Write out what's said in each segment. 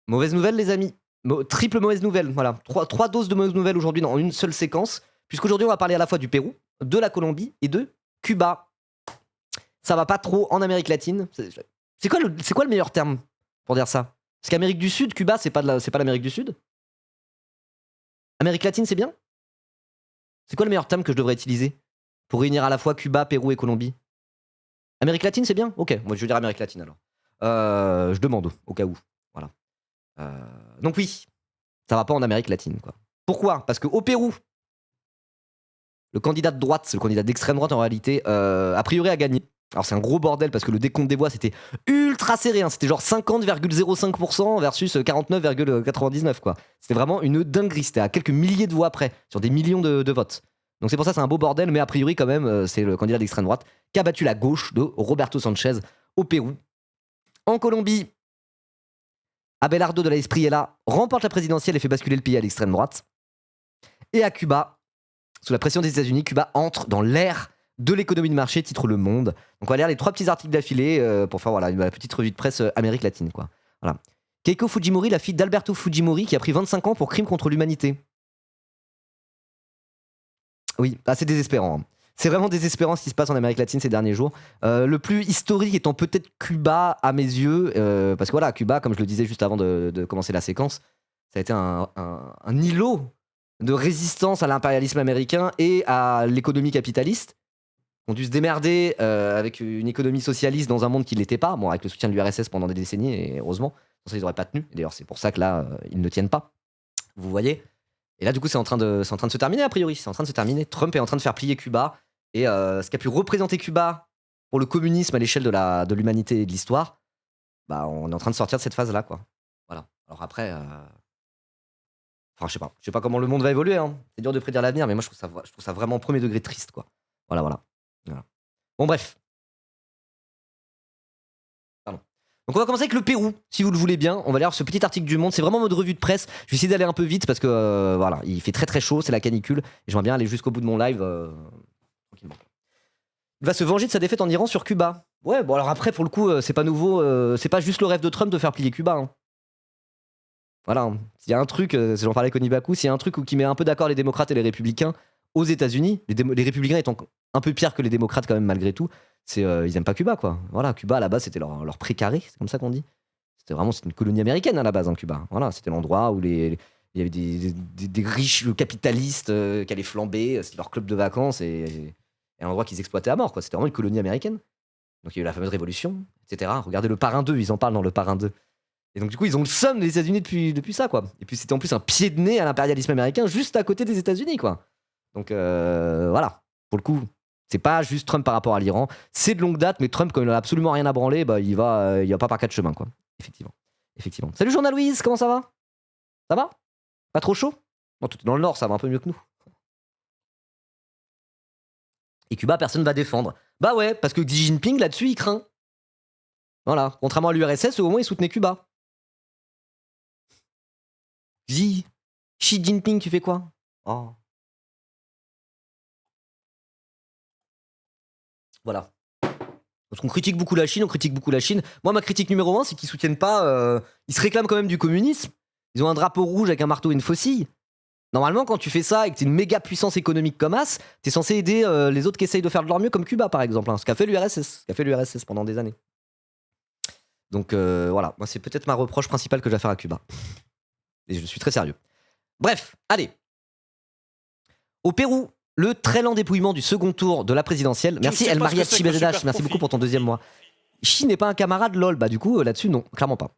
Mauvaise nouvelle, les amis. Triple mauvaise nouvelle. Voilà. Trois doses de mauvaises nouvelles aujourd'hui dans une seule séquence. Puisqu'aujourd'hui, on va parler à la fois du Pérou, de la Colombie et de Cuba. Ça va pas trop en Amérique latine. C'est quoi le meilleur terme pour dire ça? Parce qu'Amérique du Sud, Cuba, c'est pas l'Amérique du Sud. Amérique latine, c'est bien? C'est quoi le meilleur terme que je devrais utiliser pour réunir à la fois Cuba, Pérou et Colombie? Amérique latine, c'est bien? Ok, moi je vais dire Amérique latine alors. Je demande au cas où. Voilà. Donc oui, ça va pas en Amérique latine, quoi. Pourquoi? Parce qu'au Pérou, le candidat de droite, c'est le candidat d'extrême droite en réalité, a priori a gagné. Alors c'est un gros bordel parce que le décompte des voix c'était ultra serré, hein. C'était genre 50,05% versus 49,99 quoi. C'était vraiment une dinguerie, c'était à quelques milliers de voix près, sur des millions de votes. Donc c'est pour ça que c'est un beau bordel, mais a priori quand même c'est le candidat d'extrême droite qui a battu la gauche de Roberto Sanchez au Pérou. En Colombie, Abelardo de la Espriella remporte la présidentielle et fait basculer le pays à l'extrême droite. Et à Cuba, sous la pression des États-Unis, Cuba entre dans l'ère de l'économie de marché, titre Le Monde. Donc on va lire les 3 petits articles d'affilée pour faire voilà, une petite revue de presse Amérique latine. Quoi. Voilà. Keiko Fujimori, la fille d'Alberto Fujimori, qui a pris 25 ans pour crime contre l'humanité. Oui, c'est désespérant. Hein. C'est vraiment désespérant ce qui se passe en Amérique latine ces derniers jours. Le plus historique étant peut-être Cuba à mes yeux, parce que voilà, Cuba, comme je le disais juste avant de commencer la séquence, ça a été un îlot de résistance à l'impérialisme américain et à l'économie capitaliste. Ont dû se démerder avec une économie socialiste dans un monde qui ne l'était pas, bon, avec le soutien de l'URSS pendant des décennies, et heureusement, sans ça ils n'auraient pas tenu. Et d'ailleurs, c'est pour ça que là, ils ne tiennent pas. Vous voyez. Et là, du coup, c'est en train de se terminer, a priori. C'est en train de se terminer. Trump est en train de faire plier Cuba. Et ce qui a pu représenter Cuba pour le communisme à l'échelle de l'humanité et de l'histoire, bah, on est en train de sortir de cette phase-là, quoi. Voilà. Alors après, enfin, je sais pas comment le monde va évoluer. Hein. C'est dur de prédire l'avenir, mais moi, je trouve ça vraiment premier degré triste, quoi. Voilà. Bon, bref. Pardon. Donc on va commencer avec le Pérou, si vous le voulez bien. On va lire ce petit article du Monde. C'est vraiment en mode revue de presse. Je vais essayer d'aller un peu vite parce que voilà, il fait très très chaud, c'est la canicule. Et j'aimerais bien aller jusqu'au bout de mon live tranquillement. Il va se venger de sa défaite en Iran sur Cuba. Ouais, bon alors après pour le coup, c'est pas nouveau. C'est pas juste le rêve de Trump de faire plier Cuba. Hein. Voilà. Hein. S'il y a un truc, j'en parlais avec Onibaku, s'il y a un truc qui met un peu d'accord les démocrates et les républicains aux États-Unis, les républicains étant un peu pires que les démocrates quand même malgré tout, c'est ils aiment pas Cuba quoi. Voilà, Cuba à la base c'était leur précaré, c'est comme ça qu'on dit. C'était une colonie américaine à la base, hein, Cuba. Voilà, c'était l'endroit où il y avait des riches capitalistes qui allaient flamber, c'était leur club de vacances et un endroit qu'ils exploitaient à mort quoi. C'était vraiment une colonie américaine. Donc il y a eu la fameuse révolution, etc. Regardez le Parrain 2, ils en parlent dans le Parrain 2. Et donc du coup ils ont le seum des États-Unis depuis ça quoi. Et puis c'était en plus un pied de nez à l'impérialisme américain juste à côté des États-Unis quoi. Donc voilà, pour le coup, c'est pas juste Trump par rapport à l'Iran, c'est de longue date, mais Trump, comme il n'a absolument rien à branler, bah, il va pas par 4 chemins, quoi. Effectivement. Salut Journal Louise, comment ça va? Ça va? Pas trop chaud? Bon, tout est dans le nord, ça va un peu mieux que nous. Et Cuba, personne va défendre. Bah ouais, parce que Xi Jinping, là-dessus, il craint. Voilà, contrairement à l'URSS, au moins, il soutenait Cuba. Xi Jinping, tu fais quoi? Oh. Voilà. Parce qu'on critique beaucoup la Chine, Moi, ma critique numéro 1, c'est qu'ils soutiennent pas. Ils se réclament quand même du communisme. Ils ont un drapeau rouge avec un marteau et une faucille. Normalement, quand tu fais ça et que t'es une méga puissance économique comme As, t'es censé aider les autres qui essayent de faire de leur mieux, comme Cuba par exemple, hein, ce qu'a fait l'URSS pendant des années. Donc voilà, moi c'est peut-être ma reproche principale que j'ai à faire à Cuba. Et je suis très sérieux. Bref, allez. Au Pérou, le très lent dépouillement du second tour de la présidentielle. Merci El Mariachi Bezedash, merci beaucoup pour ton deuxième mois. Xi n'est pas un camarade, lol. Bah du coup, là-dessus, non, clairement pas.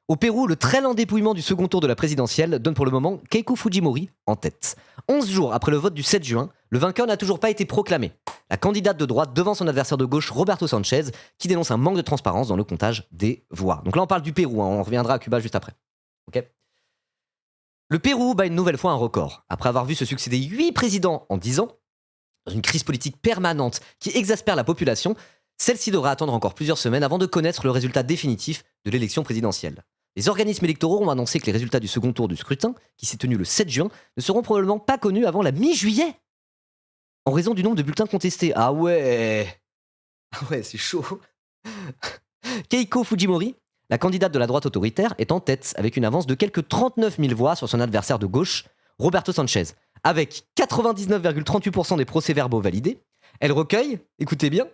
Au Pérou, le très lent dépouillement du second tour de la présidentielle donne pour le moment Keiko Fujimori en tête. 11 jours après le vote du 7 juin, le vainqueur n'a toujours pas été proclamé. La candidate de droite devant son adversaire de gauche, Roberto Sanchez, qui dénonce un manque de transparence dans le comptage des voix. Donc là, on parle du Pérou, hein, on reviendra à Cuba juste après. Ok. Le Pérou bat une nouvelle fois un record. Après avoir vu se succéder 8 présidents en 10 ans, dans une crise politique permanente qui exaspère la population, celle-ci devra attendre encore plusieurs semaines avant de connaître le résultat définitif de l'élection présidentielle. Les organismes électoraux ont annoncé que les résultats du second tour du scrutin, qui s'est tenu le 7 juin, ne seront probablement pas connus avant la mi-juillet, en raison du nombre de bulletins contestés. Ah ouais, c'est chaud. Keiko Fujimori, la candidate de la droite autoritaire est en tête, avec une avance de quelques 39 000 voix sur son adversaire de gauche, Roberto Sanchez. Avec 99,38% des procès-verbaux validés, elle recueille, écoutez bien,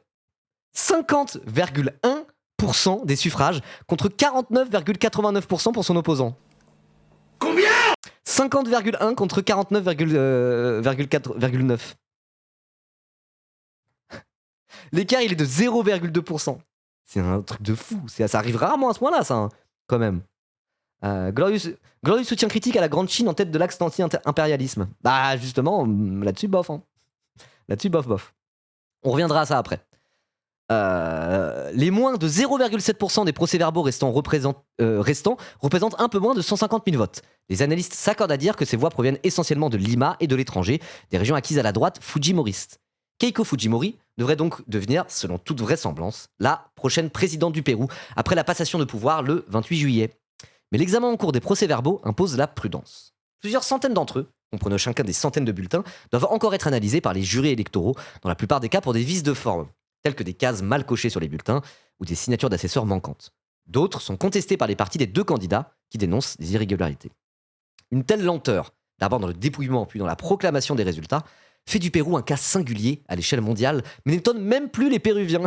50,1% des suffrages contre 49,89% pour son opposant. Combien ? 50,1 contre 49,9. L'écart, il est de 0,2%. C'est un truc de fou. Ça arrive rarement à ce point-là, ça, hein, quand même. Glorieux soutien critique à la Grande Chine en tête de l'axe anti-impérialisme. Bah, justement, là-dessus, bof. Hein. Là-dessus, bof. On reviendra à ça après. Les moins de 0,7% des procès-verbaux restants représentent un peu moins de 150 000 votes. Les analystes s'accordent à dire que ces voix proviennent essentiellement de Lima et de l'étranger, des régions acquises à la droite fujimoriste. Keiko Fujimori devrait donc devenir, selon toute vraisemblance, la prochaine présidente du Pérou, après la passation de pouvoir le 28 juillet. Mais l'examen en cours des procès-verbaux impose la prudence. Plusieurs centaines d'entre eux, comprenant chacun des centaines de bulletins, doivent encore être analysés par les jurys électoraux, dans la plupart des cas pour des vices de forme, tels que des cases mal cochées sur les bulletins ou des signatures d'assesseurs manquantes. D'autres sont contestés par les partis des deux candidats qui dénoncent des irrégularités. Une telle lenteur, d'abord dans le dépouillement puis dans la proclamation des résultats, fait du Pérou un cas singulier à l'échelle mondiale, mais n'étonne même plus les Péruviens.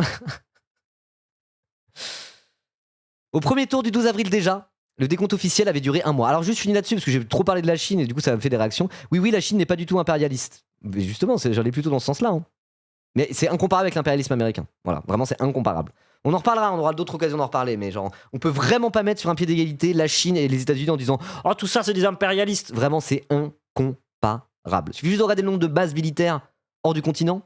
Au premier tour du 12 avril déjà, le décompte officiel avait duré 1 mois. Alors juste finis là-dessus, parce que j'ai trop parlé de la Chine et du coup ça me fait des réactions. Oui, la Chine n'est pas du tout impérialiste. Mais justement, j'allais plutôt dans ce sens-là. Hein. Mais c'est incomparable avec l'impérialisme américain. Voilà, vraiment c'est incomparable. On en reparlera, on aura d'autres occasions d'en reparler, mais genre, on peut vraiment pas mettre sur un pied d'égalité la Chine et les États-Unis en disant « Oh, tout ça c'est des impérialistes !» Vraiment, c'est incomparable. Il suffit juste de regarder le nombre de bases militaires hors du continent.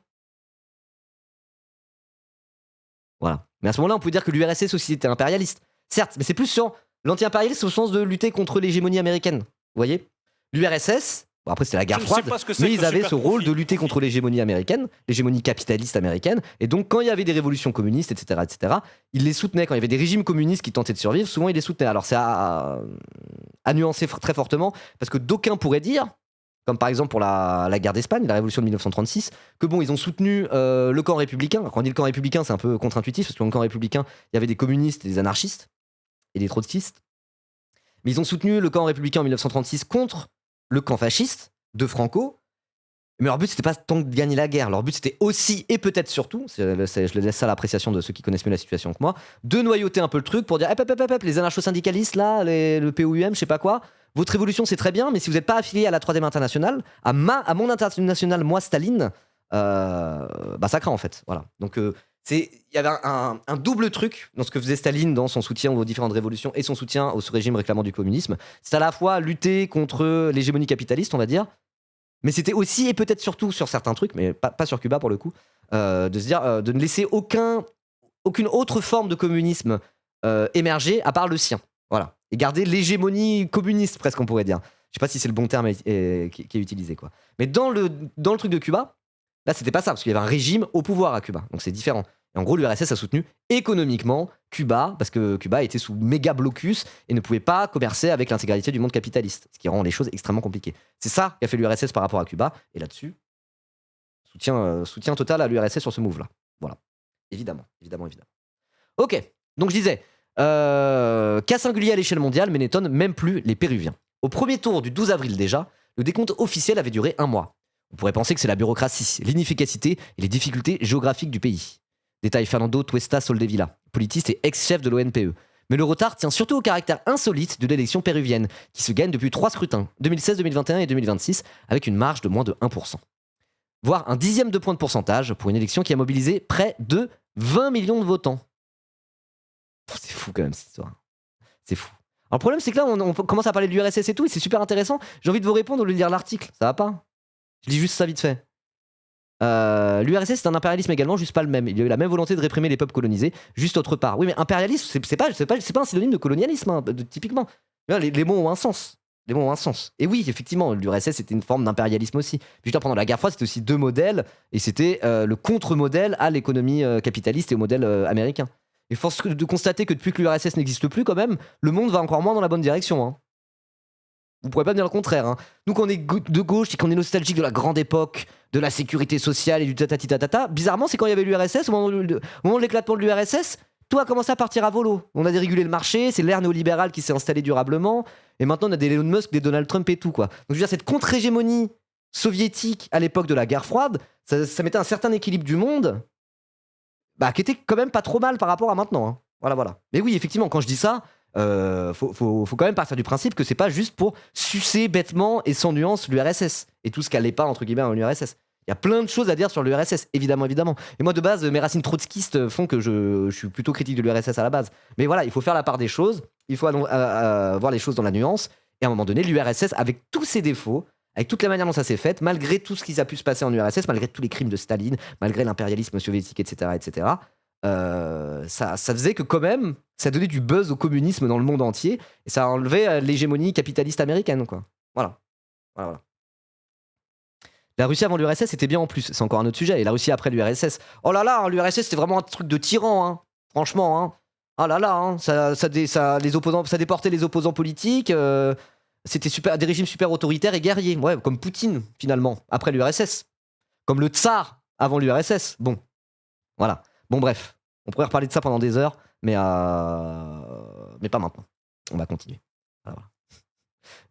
Voilà. Mais à ce moment-là, on peut dire que l'URSS aussi était impérialiste. Certes, mais c'est plus sur l'anti-impérialisme au sens de lutter contre l'hégémonie américaine. Vous voyez ? L'URSS, bon après c'était la guerre froide, mais ils avaient ce rôle de lutter contre l'hégémonie américaine, l'hégémonie capitaliste américaine, et donc quand il y avait des révolutions communistes, etc., ils les soutenaient. Quand il y avait des régimes communistes qui tentaient de survivre, souvent ils les soutenaient. Alors c'est à nuancer très fortement, parce que d'aucuns pourraient dire, comme par exemple pour la guerre d'Espagne, la révolution de 1936, que bon, ils ont soutenu le camp républicain. Quand on dit le camp républicain, c'est un peu contre-intuitif, parce que dans le camp républicain, il y avait des communistes et des anarchistes, et des trotskistes. Mais ils ont soutenu le camp républicain en 1936 contre le camp fasciste de Franco. Mais leur but, c'était pas tant de gagner la guerre. Leur but, c'était aussi, et peut-être surtout, je laisse ça à l'appréciation de ceux qui connaissent mieux la situation que moi, de noyauter un peu le truc pour dire les anarcho-syndicalistes, là, le POUM, je sais pas quoi, votre révolution, c'est très bien, mais si vous n'êtes pas affilié à la 3e internationale, à mon internationale, moi, Staline, ça craint en fait. Voilà. Donc, il y avait un double truc dans ce que faisait Staline dans son soutien aux différentes révolutions et son soutien au régime réclamant du communisme. C'est à la fois lutter contre l'hégémonie capitaliste, on va dire, mais c'était aussi, et peut-être surtout sur certains trucs, mais pas sur Cuba pour le coup, de se dire de ne laisser aucune autre forme de communisme émerger à part le sien. Voilà. Et garder l'hégémonie communiste, presque on pourrait dire. Je sais pas si c'est le bon terme qui est utilisé, quoi. Mais dans le truc de Cuba, là, c'était pas ça, parce qu'il y avait un régime au pouvoir à Cuba. Donc c'est différent. Et en gros, l'URSS a soutenu économiquement Cuba, parce que Cuba était sous méga blocus et ne pouvait pas commercer avec l'intégralité du monde capitaliste, ce qui rend les choses extrêmement compliquées. C'est ça qu'a fait l'URSS par rapport à Cuba, et là-dessus, soutien total à l'URSS sur ce move-là. Voilà. Évidemment. Ok, donc je disais, cas singulier à l'échelle mondiale, mais n'étonne même plus les Péruviens. Au premier tour du 12 avril déjà, le décompte officiel avait duré 1 mois. On pourrait penser que c'est la bureaucratie, l'inefficacité et les difficultés géographiques du pays. Détaille Fernando Tuesta Soldevilla, politiste et ex-chef de l'ONPE. Mais le retard tient surtout au caractère insolite de l'élection péruvienne, qui se gagne depuis 3 scrutins, 2016, 2021 et 2026, avec une marge de moins de 1%. Voire un 10e de point de pourcentage pour une élection qui a mobilisé près de 20 millions de votants. C'est fou quand même cette histoire. C'est fou. Alors le problème c'est que là on commence à parler de l'URSS et tout, et c'est super intéressant. J'ai envie de vous répondre au lieu de lire l'article, ça va pas ? Je lis juste ça vite fait. L'URSS c'est un impérialisme également, juste pas le même. Il y a eu la même volonté de réprimer les peuples colonisés, juste autre part. Oui, mais impérialisme, c'est pas un synonyme de colonialisme, hein, typiquement. Les mots ont un sens. Et oui, effectivement, l'URSS c'était une forme d'impérialisme aussi. Puis pendant la guerre froide, c'était aussi 2 modèles, et c'était le contre-modèle à l'économie capitaliste et au modèle américain. Et force de constater que depuis que l'URSS n'existe plus, quand même, le monde va encore moins dans la bonne direction. Hein. Vous pourrez pas me dire le contraire. Hein. Nous, qu'on est de gauche et qu'on est nostalgique de la grande époque, de la sécurité sociale et du tatati tatata, bizarrement, c'est quand il y avait l'URSS, au moment de l'éclatement de l'URSS, Tout a commencé à partir à volo. On a dérégulé le marché, c'est l'ère néolibérale qui s'est installée durablement, et maintenant on a des Elon Musk, des Donald Trump et tout, quoi. Donc je veux dire, cette contre-hégémonie soviétique à l'époque de la guerre froide, ça mettait un certain équilibre du monde, bah, qui était quand même pas trop mal par rapport à maintenant, hein. Voilà. Mais oui, effectivement, quand je dis ça, faut quand même partir du principe que c'est pas juste pour sucer bêtement et sans nuance l'URSS et tout ce qu'allait pas entre guillemets en l'URSS. Il y a plein de choses à dire sur l'URSS, évidemment. Et moi, de base, mes racines trotskistes font que je suis plutôt critique de l'URSS à la base. Mais voilà, il faut faire la part des choses, il faut voir les choses dans la nuance. Et à un moment donné, l'URSS, avec tous ses défauts, avec toute la manière dont ça s'est fait, malgré tout ce qui a pu se passer en URSS, malgré tous les crimes de Staline, malgré l'impérialisme soviétique, etc., ça faisait que quand même, ça donnait du buzz au communisme dans le monde entier, et ça a enlevé l'hégémonie capitaliste américaine, quoi. Voilà. La Russie avant l'URSS, c'était bien en plus, c'est encore un autre sujet. Et la Russie après l'URSS, oh là là, l'URSS c'était vraiment un truc de tyran, hein. Franchement, hein. Ah là là, hein. Ça déportait les opposants politiques, c'était des régimes super autoritaires et guerriers, ouais, comme Poutine finalement, après l'URSS. Comme le tsar avant l'URSS. Bon, voilà. Bon, bref, on pourrait reparler de ça pendant des heures, mais pas maintenant. On va continuer. Voilà.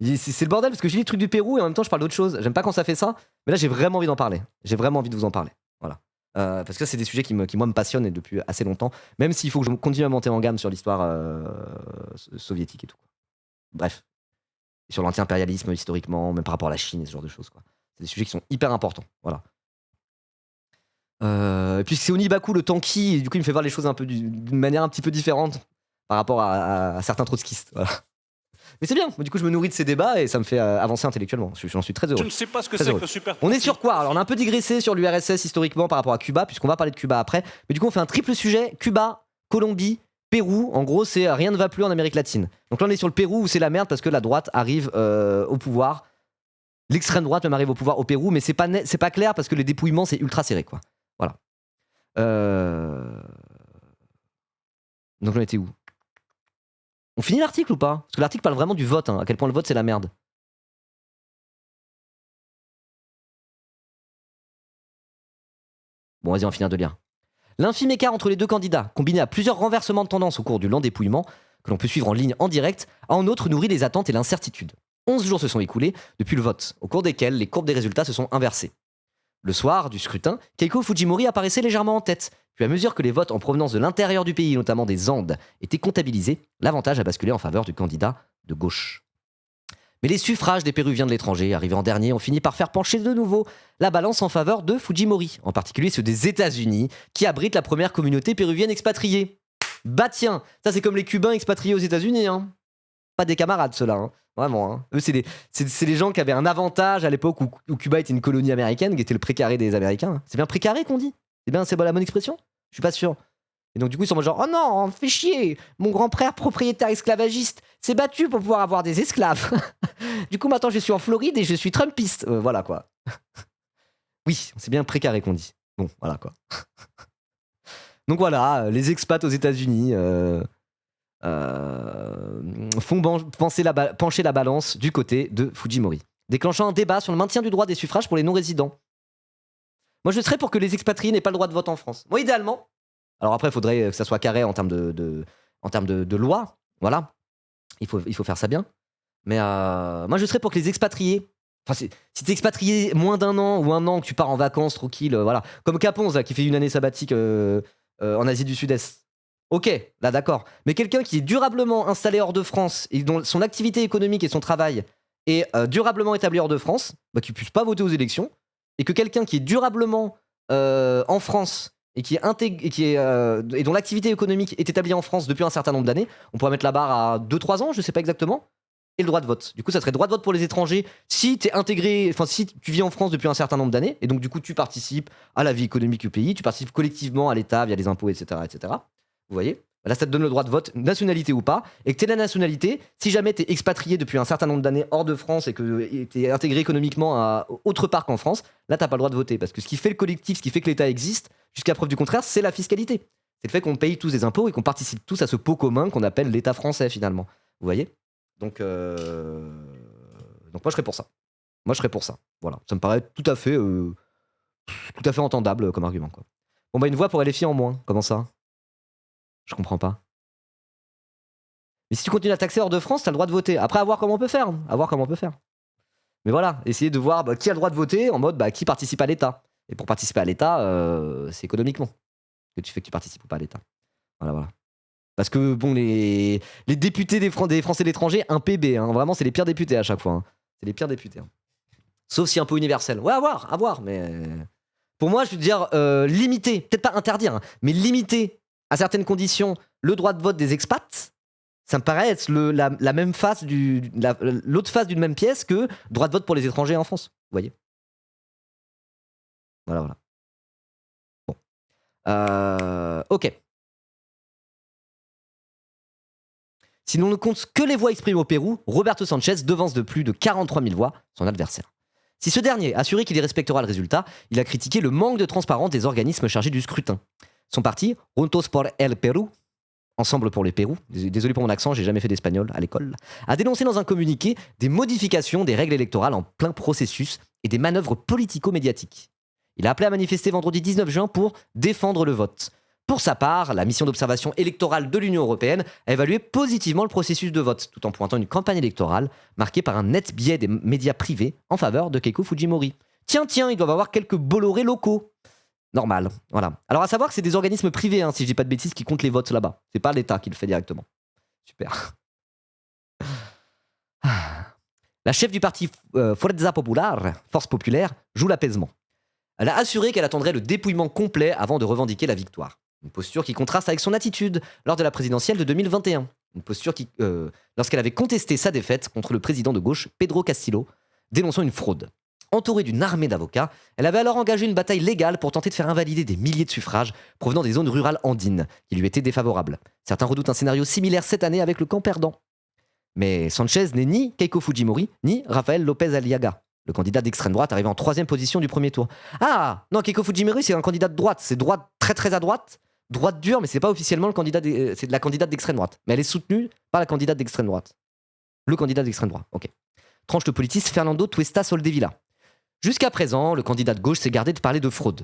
C'est le bordel parce que j'ai les trucs du Pérou et en même temps je parle d'autre chose. J'aime pas quand ça fait ça, mais là j'ai vraiment envie d'en parler. J'ai vraiment envie de vous en parler. Voilà. Parce que c'est des sujets qui moi me passionnent et depuis assez longtemps, même s'il faut que je continue à monter en gamme sur l'histoire soviétique et tout. Bref. Et sur l'anti-impérialisme historiquement, même par rapport à la Chine et ce genre de choses, quoi. C'est des sujets qui sont hyper importants. Voilà. Et puis c'est Onibaku le tanky, et du coup il me fait voir les choses un peu d'une manière un petit peu différente par rapport à certains trotskistes. Voilà. Mais c'est bien, du coup je me nourris de ces débats et ça me fait avancer intellectuellement. J'en suis très heureux. Je ne sais pas ce que c'est que le super. On est sur quoi? Alors on a un peu digressé sur l'URSS historiquement par rapport à Cuba, puisqu'on va parler de Cuba après. Mais du coup on fait un triple sujet, Cuba, Colombie, Pérou. En gros c'est rien ne va plus en Amérique latine. Donc là on est sur le Pérou où c'est la merde parce que la droite arrive au pouvoir. L'extrême droite même arrive au pouvoir au Pérou, mais c'est pas clair parce que les dépouillements c'est ultra serré, quoi. Voilà. Donc on était où? On finit l'article ou pas? Parce que l'article parle vraiment du vote, hein, à quel point le vote c'est la merde. Bon, vas-y, on finit de lire. L'infime écart entre les deux candidats, combiné à plusieurs renversements de tendance au cours du lent dépouillement, que l'on peut suivre en ligne en direct, a en outre nourri les attentes et l'incertitude. 11 jours se sont écoulés depuis le vote, au cours desquels les courbes des résultats se sont inversées. Le soir du scrutin, Keiko Fujimori apparaissait légèrement en tête, puis à mesure que les votes en provenance de l'intérieur du pays, notamment des Andes, étaient comptabilisés, l'avantage a basculé en faveur du candidat de gauche. Mais les suffrages des Péruviens de l'étranger, arrivés en dernier, ont fini par faire pencher de nouveau la balance en faveur de Fujimori, en particulier ceux des États-Unis, qui abritent la première communauté péruvienne expatriée. Bah tiens, ça c'est comme les Cubains expatriés aux États-Unis, hein. Pas des camarades ceux-là, hein. Vraiment, hein. Eux, c'est les gens qui avaient un avantage à l'époque où Cuba était une colonie américaine, qui était le précaré des Américains. C'est bien précaré qu'on dit? C'est la bonne expression? Je suis pas sûr. Et donc du coup ils sont genre oh non, fais chier, mon grand-père propriétaire esclavagiste s'est battu pour pouvoir avoir des esclaves. Du coup maintenant je suis en Floride et je suis Trumpiste. Voilà quoi. Oui, c'est bien précaré qu'on dit. Bon, voilà quoi. Donc voilà, les expats aux États-Unis font pencher la balance du côté de Fujimori, déclenchant un débat sur le maintien du droit des suffrages pour les non-résidents. Moi je serais pour que les expatriés n'aient pas le droit de vote en France. Moi idéalement. Alors après, il faudrait que ça soit carré en termes de loi. Voilà. Il faut faire ça bien. Mais moi, je serais pour que les expatriés. Enfin, si t'es expatrié moins d'un an ou un an, que tu pars en vacances tranquille, voilà. Comme Caponze, là, qui fait une année sabbatique en Asie du Sud-Est. Ok, là, d'accord. Mais quelqu'un qui est durablement installé hors de France et dont son activité économique et son travail est durablement établi hors de France, bah, qu'il puisse pas voter aux élections. Et que quelqu'un qui est durablement en France et dont l'activité économique est établie en France depuis un certain nombre d'années, on pourrait mettre la barre à 2-3 ans, je sais pas exactement, et le droit de vote. Du coup, ça serait droit de vote pour les étrangers si t'es intégré, enfin si tu vis en France depuis un certain nombre d'années, et donc du coup tu participes à la vie économique du pays, tu participes collectivement à l'État via les impôts, etc., etc. Vous voyez? Là, ça te donne le droit de vote, nationalité ou pas, et que t'aies la nationalité, si jamais t'es expatrié depuis un certain nombre d'années hors de France et que t'es intégré économiquement à autre part qu'en France, là t'as pas le droit de voter, parce que ce qui fait le collectif, ce qui fait que l'État existe, jusqu'à preuve du contraire, c'est la fiscalité. C'est le fait qu'on paye tous des impôts et qu'on participe tous à ce pot commun qu'on appelle l'État français finalement. Vous voyez? Donc moi je serais pour ça. Moi je serais pour ça. Voilà, ça me paraît tout à fait entendable comme argument, quoi. Bon bah une voix pour LFI en moins. Comment ça? Je comprends pas. Mais si tu continues à taxer hors de France, t'as le droit de voter. Après, à voir comment on peut faire. À voir comment on peut faire. Mais voilà, essayer de voir qui a le droit de voter en mode qui participe à l'État. Et pour participer à l'État, c'est économiquement que tu fais que tu participes ou pas à l'État. Voilà. Parce que bon, les députés des Français de l'étranger, un PB. Hein. Vraiment, c'est les pires députés à chaque fois. Hein. C'est les pires députés. Hein. Sauf si un peu universel. Ouais, à voir. Mais pour moi, je veux dire, limiter, peut-être pas interdire, hein, mais limiter à certaines conditions le droit de vote des expats, ça me paraît être la même face l'autre face d'une même pièce que droit de vote pour les étrangers en France. Vous voyez. Voilà. Bon. Ok. Si l'on ne compte que les voix exprimées au Pérou, Roberto Sanchez devance de plus de 43 000 voix son adversaire. Si ce dernier assurait qu'il y respectera le résultat, il a critiqué le manque de transparence des organismes chargés du scrutin. Son parti, Juntos por el Perú, Ensemble pour le Pérou, désolé pour mon accent, j'ai jamais fait d'espagnol à l'école, a dénoncé dans un communiqué des modifications des règles électorales en plein processus et des manœuvres politico-médiatiques. Il a appelé à manifester vendredi 19 juin pour défendre le vote. Pour sa part, la mission d'observation électorale de l'Union européenne a évalué positivement le processus de vote, tout en pointant une campagne électorale marquée par un net biais des médias privés en faveur de Keiko Fujimori. Tiens, ils doivent avoir quelques Bolloré locaux. Normal, voilà. Alors à savoir que c'est des organismes privés, hein, si je dis pas de bêtises, qui comptent les votes là-bas. C'est pas l'État qui le fait directement. Super. La chef du parti Fuerza Popular, Force Populaire, joue l'apaisement. Elle a assuré qu'elle attendrait le dépouillement complet avant de revendiquer la victoire. Une posture qui contraste avec son attitude lors de la présidentielle de 2021. Une posture qui, lorsqu'elle avait contesté sa défaite contre le président de gauche, Pedro Castillo, dénonçant une fraude. Entourée d'une armée d'avocats, elle avait alors engagé une bataille légale pour tenter de faire invalider des milliers de suffrages provenant des zones rurales andines, qui lui étaient défavorables. Certains redoutent un scénario similaire cette année avec le camp perdant. Mais Sanchez n'est ni Keiko Fujimori, ni Rafael López Aliaga, le candidat d'extrême droite arrivé en 3e position du premier tour. Ah non, Keiko Fujimori, c'est un candidat de droite. C'est droite très très à droite, droite dure, mais c'est pas officiellement le candidat. C'est de la candidate d'extrême droite. Mais elle est soutenue par la candidate d'extrême droite. Le candidat d'extrême droite, ok. Tranche le politiste Fernando Tuesta Soldevilla. Jusqu'à présent, le candidat de gauche s'est gardé de parler de fraude.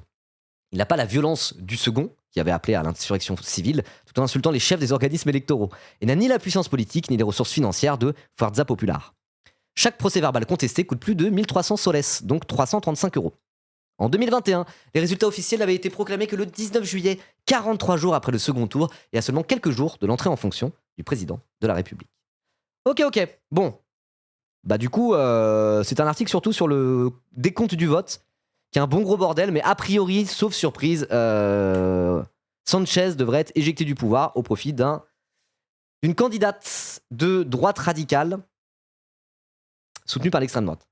Il n'a pas la violence du second, qui avait appelé à l'insurrection civile, tout en insultant les chefs des organismes électoraux, et n'a ni la puissance politique ni les ressources financières de Fuerza Popular. Chaque procès-verbal contesté coûte plus de 1300 soles, donc 335 €. En 2021, les résultats officiels avaient été proclamés que le 19 juillet, 43 jours après le second tour, et à seulement quelques jours de l'entrée en fonction du président de la République. Ok, bon. Bah du coup, c'est un article surtout sur le décompte du vote, qui est un bon gros bordel, mais a priori, sauf surprise, Sanchez devrait être éjecté du pouvoir au profit d'une candidate de droite radicale soutenue par l'extrême droite.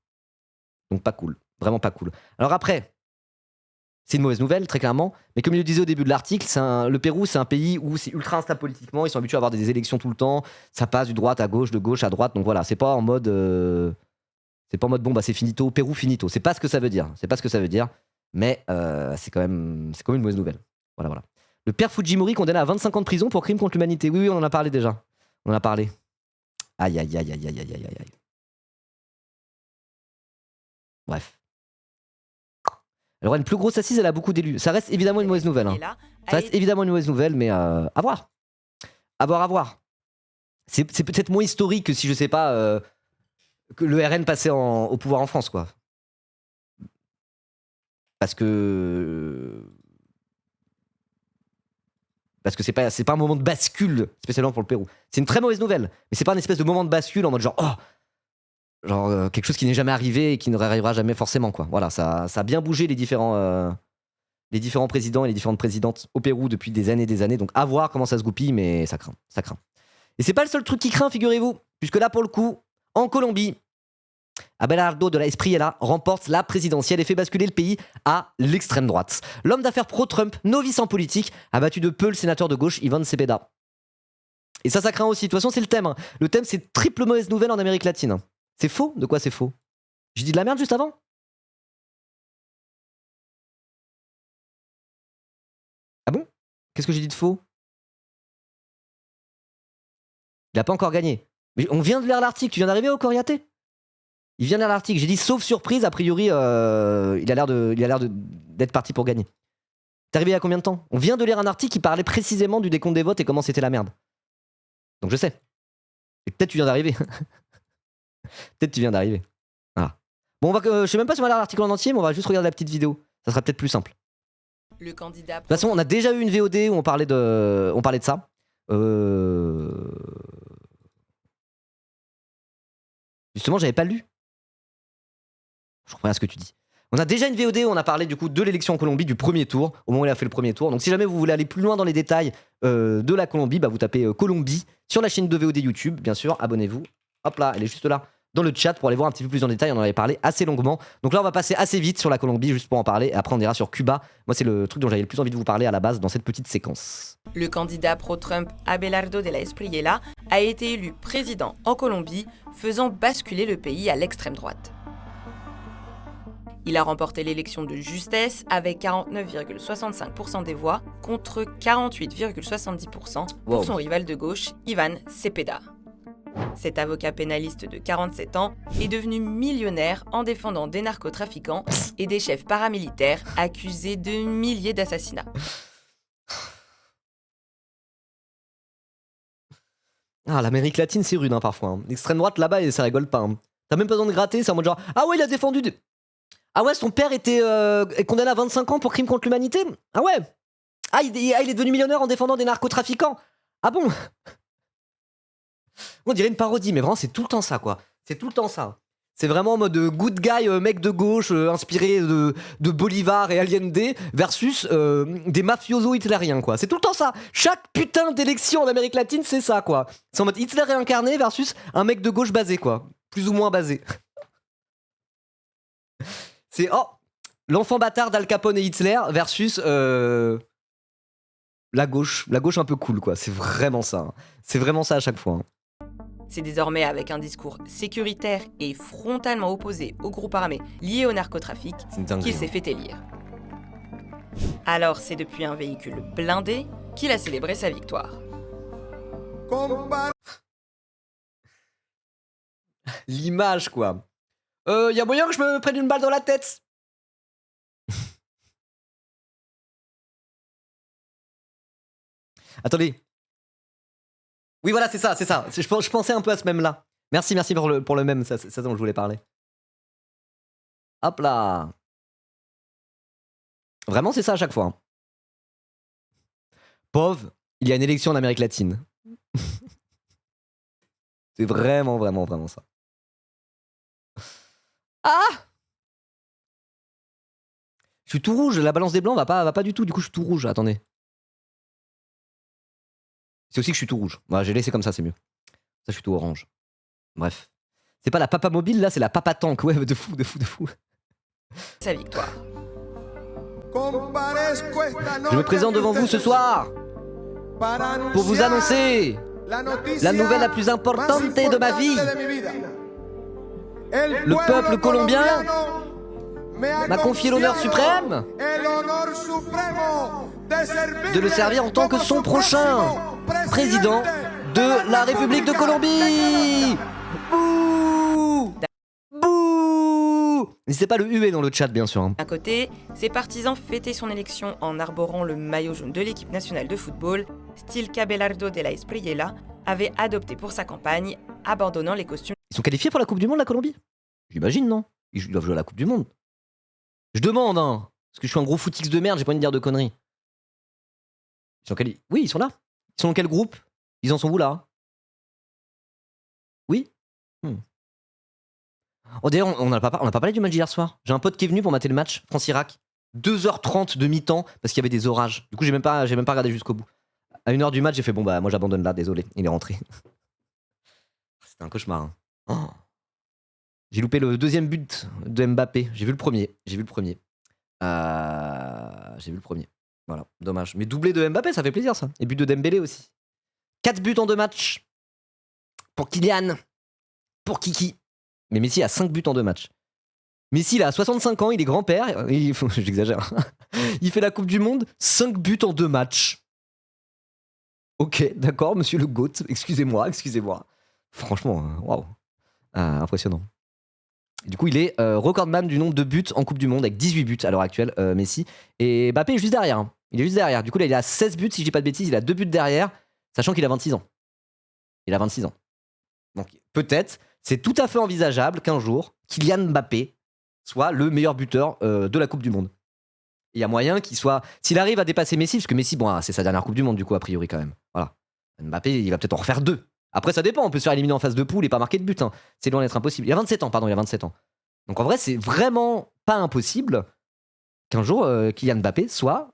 Donc pas cool, vraiment pas cool. Alors après, c'est une mauvaise nouvelle, très clairement, mais comme il le disait au début de l'article, le Pérou, c'est un pays où c'est ultra instable politiquement, ils sont habitués à avoir des élections tout le temps, ça passe du droite à gauche, de gauche à droite, donc voilà, c'est pas en mode bon, bah c'est finito, Pérou finito, c'est pas ce que ça veut dire, mais c'est quand même une mauvaise nouvelle. Voilà. Le père Fujimori condamné à 25 ans de prison pour crime contre l'humanité. Oui, on en a parlé déjà. On en a parlé. Aïe. Bref. Elle aura une plus grosse assise, elle a beaucoup d'élus. Ça reste évidemment une mauvaise nouvelle. Hein. Ça reste évidemment une mauvaise nouvelle, mais à voir. À voir. C'est peut-être moins historique que si, je sais pas, que le RN passait au pouvoir en France, quoi. Parce que c'est pas un moment de bascule, spécialement pour le Pérou. C'est une très mauvaise nouvelle, mais c'est pas une espèce de moment de bascule en mode genre quelque chose qui n'est jamais arrivé et qui ne réarrivera jamais forcément, quoi. Voilà, ça a bien bougé les différents présidents et les différentes présidentes au Pérou depuis des années, donc à voir comment ça se goupille, mais ça craint. Et c'est pas le seul truc qui craint, figurez-vous, puisque là, pour le coup, en Colombie, Abelardo de la Espriella remporte la présidentielle et fait basculer le pays à l'extrême droite. L'homme d'affaires pro-Trump, novice en politique, a battu de peu le sénateur de gauche Iván Cepeda. Et ça craint aussi. De toute façon, c'est le thème. Le thème, c'est triple mauvaise nouvelle en Amérique latine. C'est faux? De quoi c'est faux? J'ai dit de la merde juste avant? Ah bon? Qu'est-ce que j'ai dit de faux? Il a pas encore gagné. Mais on vient de lire l'article. Tu viens d'arriver au Coriaté? Il vient de lire l'article. J'ai dit sauf surprise, a priori, il a l'air d'être parti pour gagner. T'es arrivé il y a combien de temps? On vient de lire un article qui parlait précisément du décompte des votes et comment c'était la merde. Donc je sais. Et peut-être tu viens d'arriver. Peut-être tu viens d'arriver. Voilà. Bon, je sais même pas si on va lire l'article en entier, mais on va juste regarder la petite vidéo. Ça sera peut-être plus simple. Le candidat. De toute façon, on a déjà eu une VOD où on parlait de ça. Justement, j'avais pas lu. Je comprends rien à ce que tu dis. On a déjà une VOD où on a parlé du coup de l'élection en Colombie, du premier tour, au moment où il a fait le premier tour. Donc si jamais vous voulez aller plus loin dans les détails de la Colombie, bah vous tapez Colombie sur la chaîne de VOD YouTube, bien sûr, abonnez-vous. Hop là, elle est juste là dans le chat pour aller voir un petit peu plus en détail, on en avait parlé assez longuement. Donc là on va passer assez vite sur la Colombie juste pour en parler, et après on ira sur Cuba. Moi c'est le truc dont j'avais le plus envie de vous parler à la base dans cette petite séquence. Le candidat pro-Trump Abelardo de la Espriella a été élu président en Colombie, faisant basculer le pays à l'extrême droite. Il a remporté l'élection de justesse avec 49,65% des voix contre 48,70% pour son rival de gauche, Ivan Cepeda. Cet avocat pénaliste de 47 ans est devenu millionnaire en défendant des narcotrafiquants et des chefs paramilitaires accusés de milliers d'assassinats. Ah, l'Amérique latine c'est rude hein, parfois. Hein. L'extrême droite là-bas et ça rigole pas. Hein. T'as même pas besoin de gratter, c'est en mode genre ah ouais il a défendu des... Ah ouais, son père était condamné à 25 ans pour crime contre l'humanité. Ah ouais. Ah il est devenu millionnaire en défendant des narcotrafiquants. Ah bon. On dirait une parodie, mais vraiment c'est tout le temps ça quoi. C'est tout le temps ça. C'est vraiment en mode good guy, mec de gauche, inspiré de Bolivar et Allende, versus des mafiosos hitlériens quoi. C'est tout le temps ça. Chaque putain d'élection en Amérique latine c'est ça quoi. C'est en mode Hitler réincarné versus un mec de gauche basé quoi. Plus ou moins basé. C'est l'enfant bâtard d'Al Capone et Hitler versus la gauche un peu cool quoi. C'est vraiment ça. Hein. C'est vraiment ça à chaque fois. Hein. C'est désormais avec un discours sécuritaire et frontalement opposé aux groupes armés liés au narcotrafic qu'il s'est fait élire. Alors c'est depuis un véhicule blindé qu'il a célébré sa victoire. L'image quoi. Y a moyen que je me prenne une balle dans la tête. Attendez. Oui voilà c'est ça. Je pensais un peu à ce même là. Merci pour le même, c'est ça dont je voulais parler. Hop là. Vraiment c'est ça à chaque fois. Hein. Pauvre, il y a une élection en Amérique latine. C'est vraiment ça. Ah! Je suis tout rouge, la balance des blancs va pas du tout, du coup je suis tout rouge, attendez. C'est aussi que je suis tout rouge. Voilà, j'ai laissé comme ça, c'est mieux. Ça, je suis tout orange. Bref. C'est pas la papa mobile, là, c'est la papa tank. Ouais, de fou. Sa victoire. Je me présente devant vous ce soir pour vous annoncer la nouvelle la plus importante de ma vie. Le peuple colombien m'a confié l'honneur suprême de le servir en tant que son prochain président de la République de Colombie. Bouh. Bouh. N'hésitez pas le huer dans le chat bien sûr. Hein. D'un côté, ses partisans fêtaient son élection en arborant le maillot jaune de l'équipe nationale de football, style qu'Abelardo de la Espriella avait adopté pour sa campagne, abandonnant les costumes. Ils sont qualifiés pour la Coupe du Monde la Colombie? J'imagine non? Ils doivent jouer à la Coupe du Monde. Je demande hein, parce que je suis un gros footix de merde, j'ai pas envie de dire de conneries. Ils sont oui, ils sont là. Ils sont dans quel groupe? Ils en sont où là? Oui. Oh d'ailleurs, on n'a pas parlé du match d'hier soir. J'ai un pote qui est venu pour mater le match, France-Irak. 2h30 de mi-temps parce qu'il y avait des orages. Du coup, j'ai même pas regardé jusqu'au bout. À 1h du match, j'ai fait bon bah moi j'abandonne là, désolé, il est rentré. C'était un cauchemar. Hein. Oh. J'ai loupé le deuxième but de Mbappé. J'ai vu le premier. Voilà, dommage. Mais doublé de Mbappé, ça fait plaisir ça. Et but de Dembélé aussi. 4 buts en 2 matchs. Pour Kylian. Pour Kiki. Mais Messi a 5 buts en 2 matchs. Messi, il a 65 ans, il est grand-père. J'exagère. Il fait la Coupe du Monde, 5 buts en 2 matchs. Ok, d'accord, monsieur le GOAT. Excusez-moi. Franchement, waouh. Impressionnant. Du coup, il est recordman du nombre de buts en Coupe du Monde avec 18 buts à l'heure actuelle, Messi. Et Mbappé est juste derrière. Hein. Il est juste derrière. Du coup, là, il a 16 buts, si je dis pas de bêtises. Il a 2 buts derrière, sachant qu'il a 26 ans. Il a 26 ans. Donc, peut-être, c'est tout à fait envisageable qu'un jour, Kylian Mbappé soit le meilleur buteur de la Coupe du Monde. Il y a moyen qu'il soit... S'il arrive à dépasser Messi, parce que Messi, bon, c'est sa dernière Coupe du Monde, du coup, a priori, quand même. Voilà. Mbappé, il va peut-être en refaire 2. Après, ça dépend. On peut se faire éliminer en phase de poule et pas marquer de but. Hein. C'est loin d'être impossible. Il a 27 ans, pardon, il a 27 ans. Donc, en vrai, c'est vraiment pas impossible qu'un jour, Kylian Mbappé soit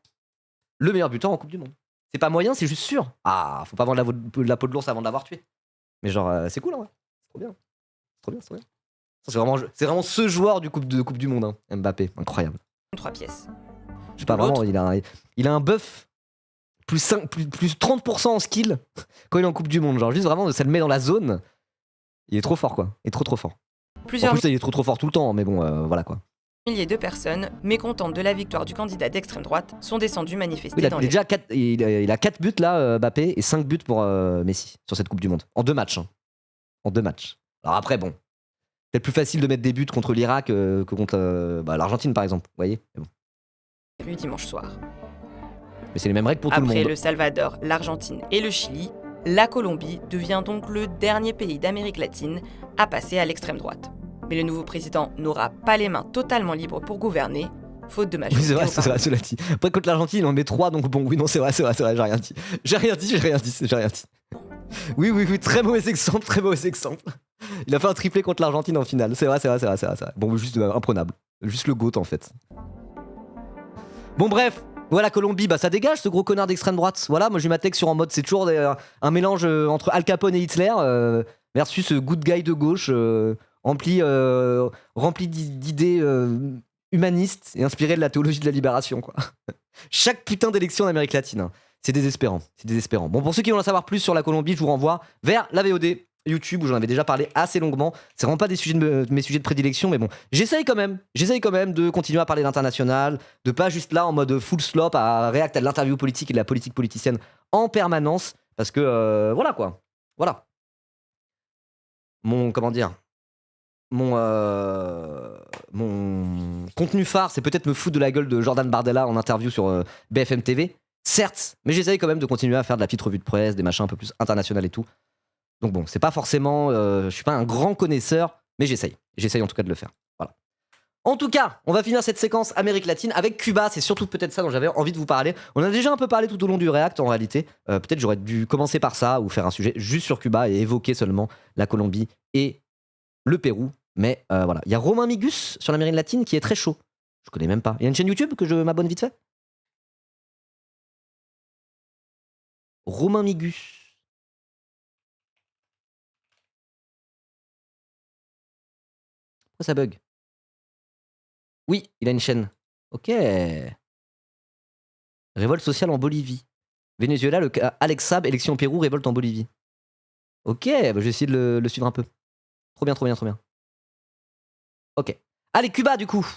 le meilleur buteur en Coupe du Monde. C'est pas moyen, c'est juste sûr. Ah, faut pas vendre la peau de l'ours avant de l'avoir tué. Mais genre, c'est cool, hein, ouais. C'est trop bien. C'est trop bien, c'est trop bien. C'est vraiment ce joueur de Coupe du Monde, hein, Mbappé. Incroyable. 3 pièces. Je sais pas, vraiment, il a un buff plus 30% en skill quand il est en Coupe du Monde. Genre, juste vraiment, ça le met dans la zone. Il est trop fort, quoi. Il est trop fort. Plusieurs En plus, il est trop fort tout le temps, mais bon, voilà, quoi. milliers de personnes, mécontentes de la victoire du candidat d'extrême droite, sont descendues manifester Oui, dans il a 4 buts, là, Mbappé, et 5 buts pour Messi, sur cette Coupe du Monde. En 2 matchs. Hein. En 2 matchs. Alors après, bon. C'est plus facile de mettre des buts contre l'Irak que contre l'Argentine, par exemple. Vous voyez mais bon. les rues dimanche soir. Mais c'est les mêmes règles pour tout le monde. Après le Salvador, l'Argentine et le Chili, la Colombie devient donc le dernier pays d'Amérique latine à passer à l'extrême droite. Mais le nouveau président n'aura pas les mains totalement libres pour gouverner, faute de majorité. Oui, c'est vrai, cela dit. Après, contre l'Argentine, il en met 3, donc bon, oui, non, c'est vrai, j'ai rien dit. J'ai rien dit. Oui, très mauvais exemple. Il a fait un triplé contre l'Argentine en finale, c'est vrai. Bon, juste imprenable. Juste le GOAT, en fait. Bon, bref. Voilà, Colombie, ça dégage ce gros connard d'extrême droite. Voilà, moi j'ai ma texte sur en mode, c'est toujours un mélange entre Al Capone et Hitler versus good guy de gauche rempli d'idées humanistes et inspiré de la théologie de la libération, quoi. Chaque putain d'élection en Amérique latine, hein. C'est désespérant. Bon, pour ceux qui veulent en savoir plus sur la Colombie, je vous renvoie vers la VOD YouTube où j'en avais déjà parlé assez longuement. C'est vraiment pas des sujets de mes sujets de prédilection, mais bon, j'essaye quand même de continuer à parler d'international, de pas juste là en mode full slop à réacter à de l'interview politique et de la politique politicienne en permanence, parce que voilà quoi, voilà. Mon contenu phare, c'est peut-être me foutre de la gueule de Jordan Bardella en interview sur BFM TV, certes, mais j'essaye quand même de continuer à faire de la petite revue de presse, des machins un peu plus international et tout. Donc bon, c'est pas forcément... je suis pas un grand connaisseur, mais j'essaye en tout cas de le faire. Voilà. En tout cas, on va finir cette séquence Amérique latine avec Cuba. C'est surtout peut-être ça dont j'avais envie de vous parler. On en a déjà un peu parlé tout au long du React en réalité. Peut-être j'aurais dû commencer par ça ou faire un sujet juste sur Cuba et évoquer seulement la Colombie et le Pérou. Mais voilà. Il y a Romain Migus sur l'Amérique latine qui est très chaud. Je connais même pas. Il y a une chaîne YouTube que je m'abonne vite fait. Romain Migus. Pourquoi ça bug? Oui, il a une chaîne. Ok. Révolte sociale en Bolivie. Venezuela, le cas Alex Saab, élection au Pérou, révolte en Bolivie. Ok, je vais essayer de le suivre un peu. Trop bien. Ok. Allez, Cuba du coup.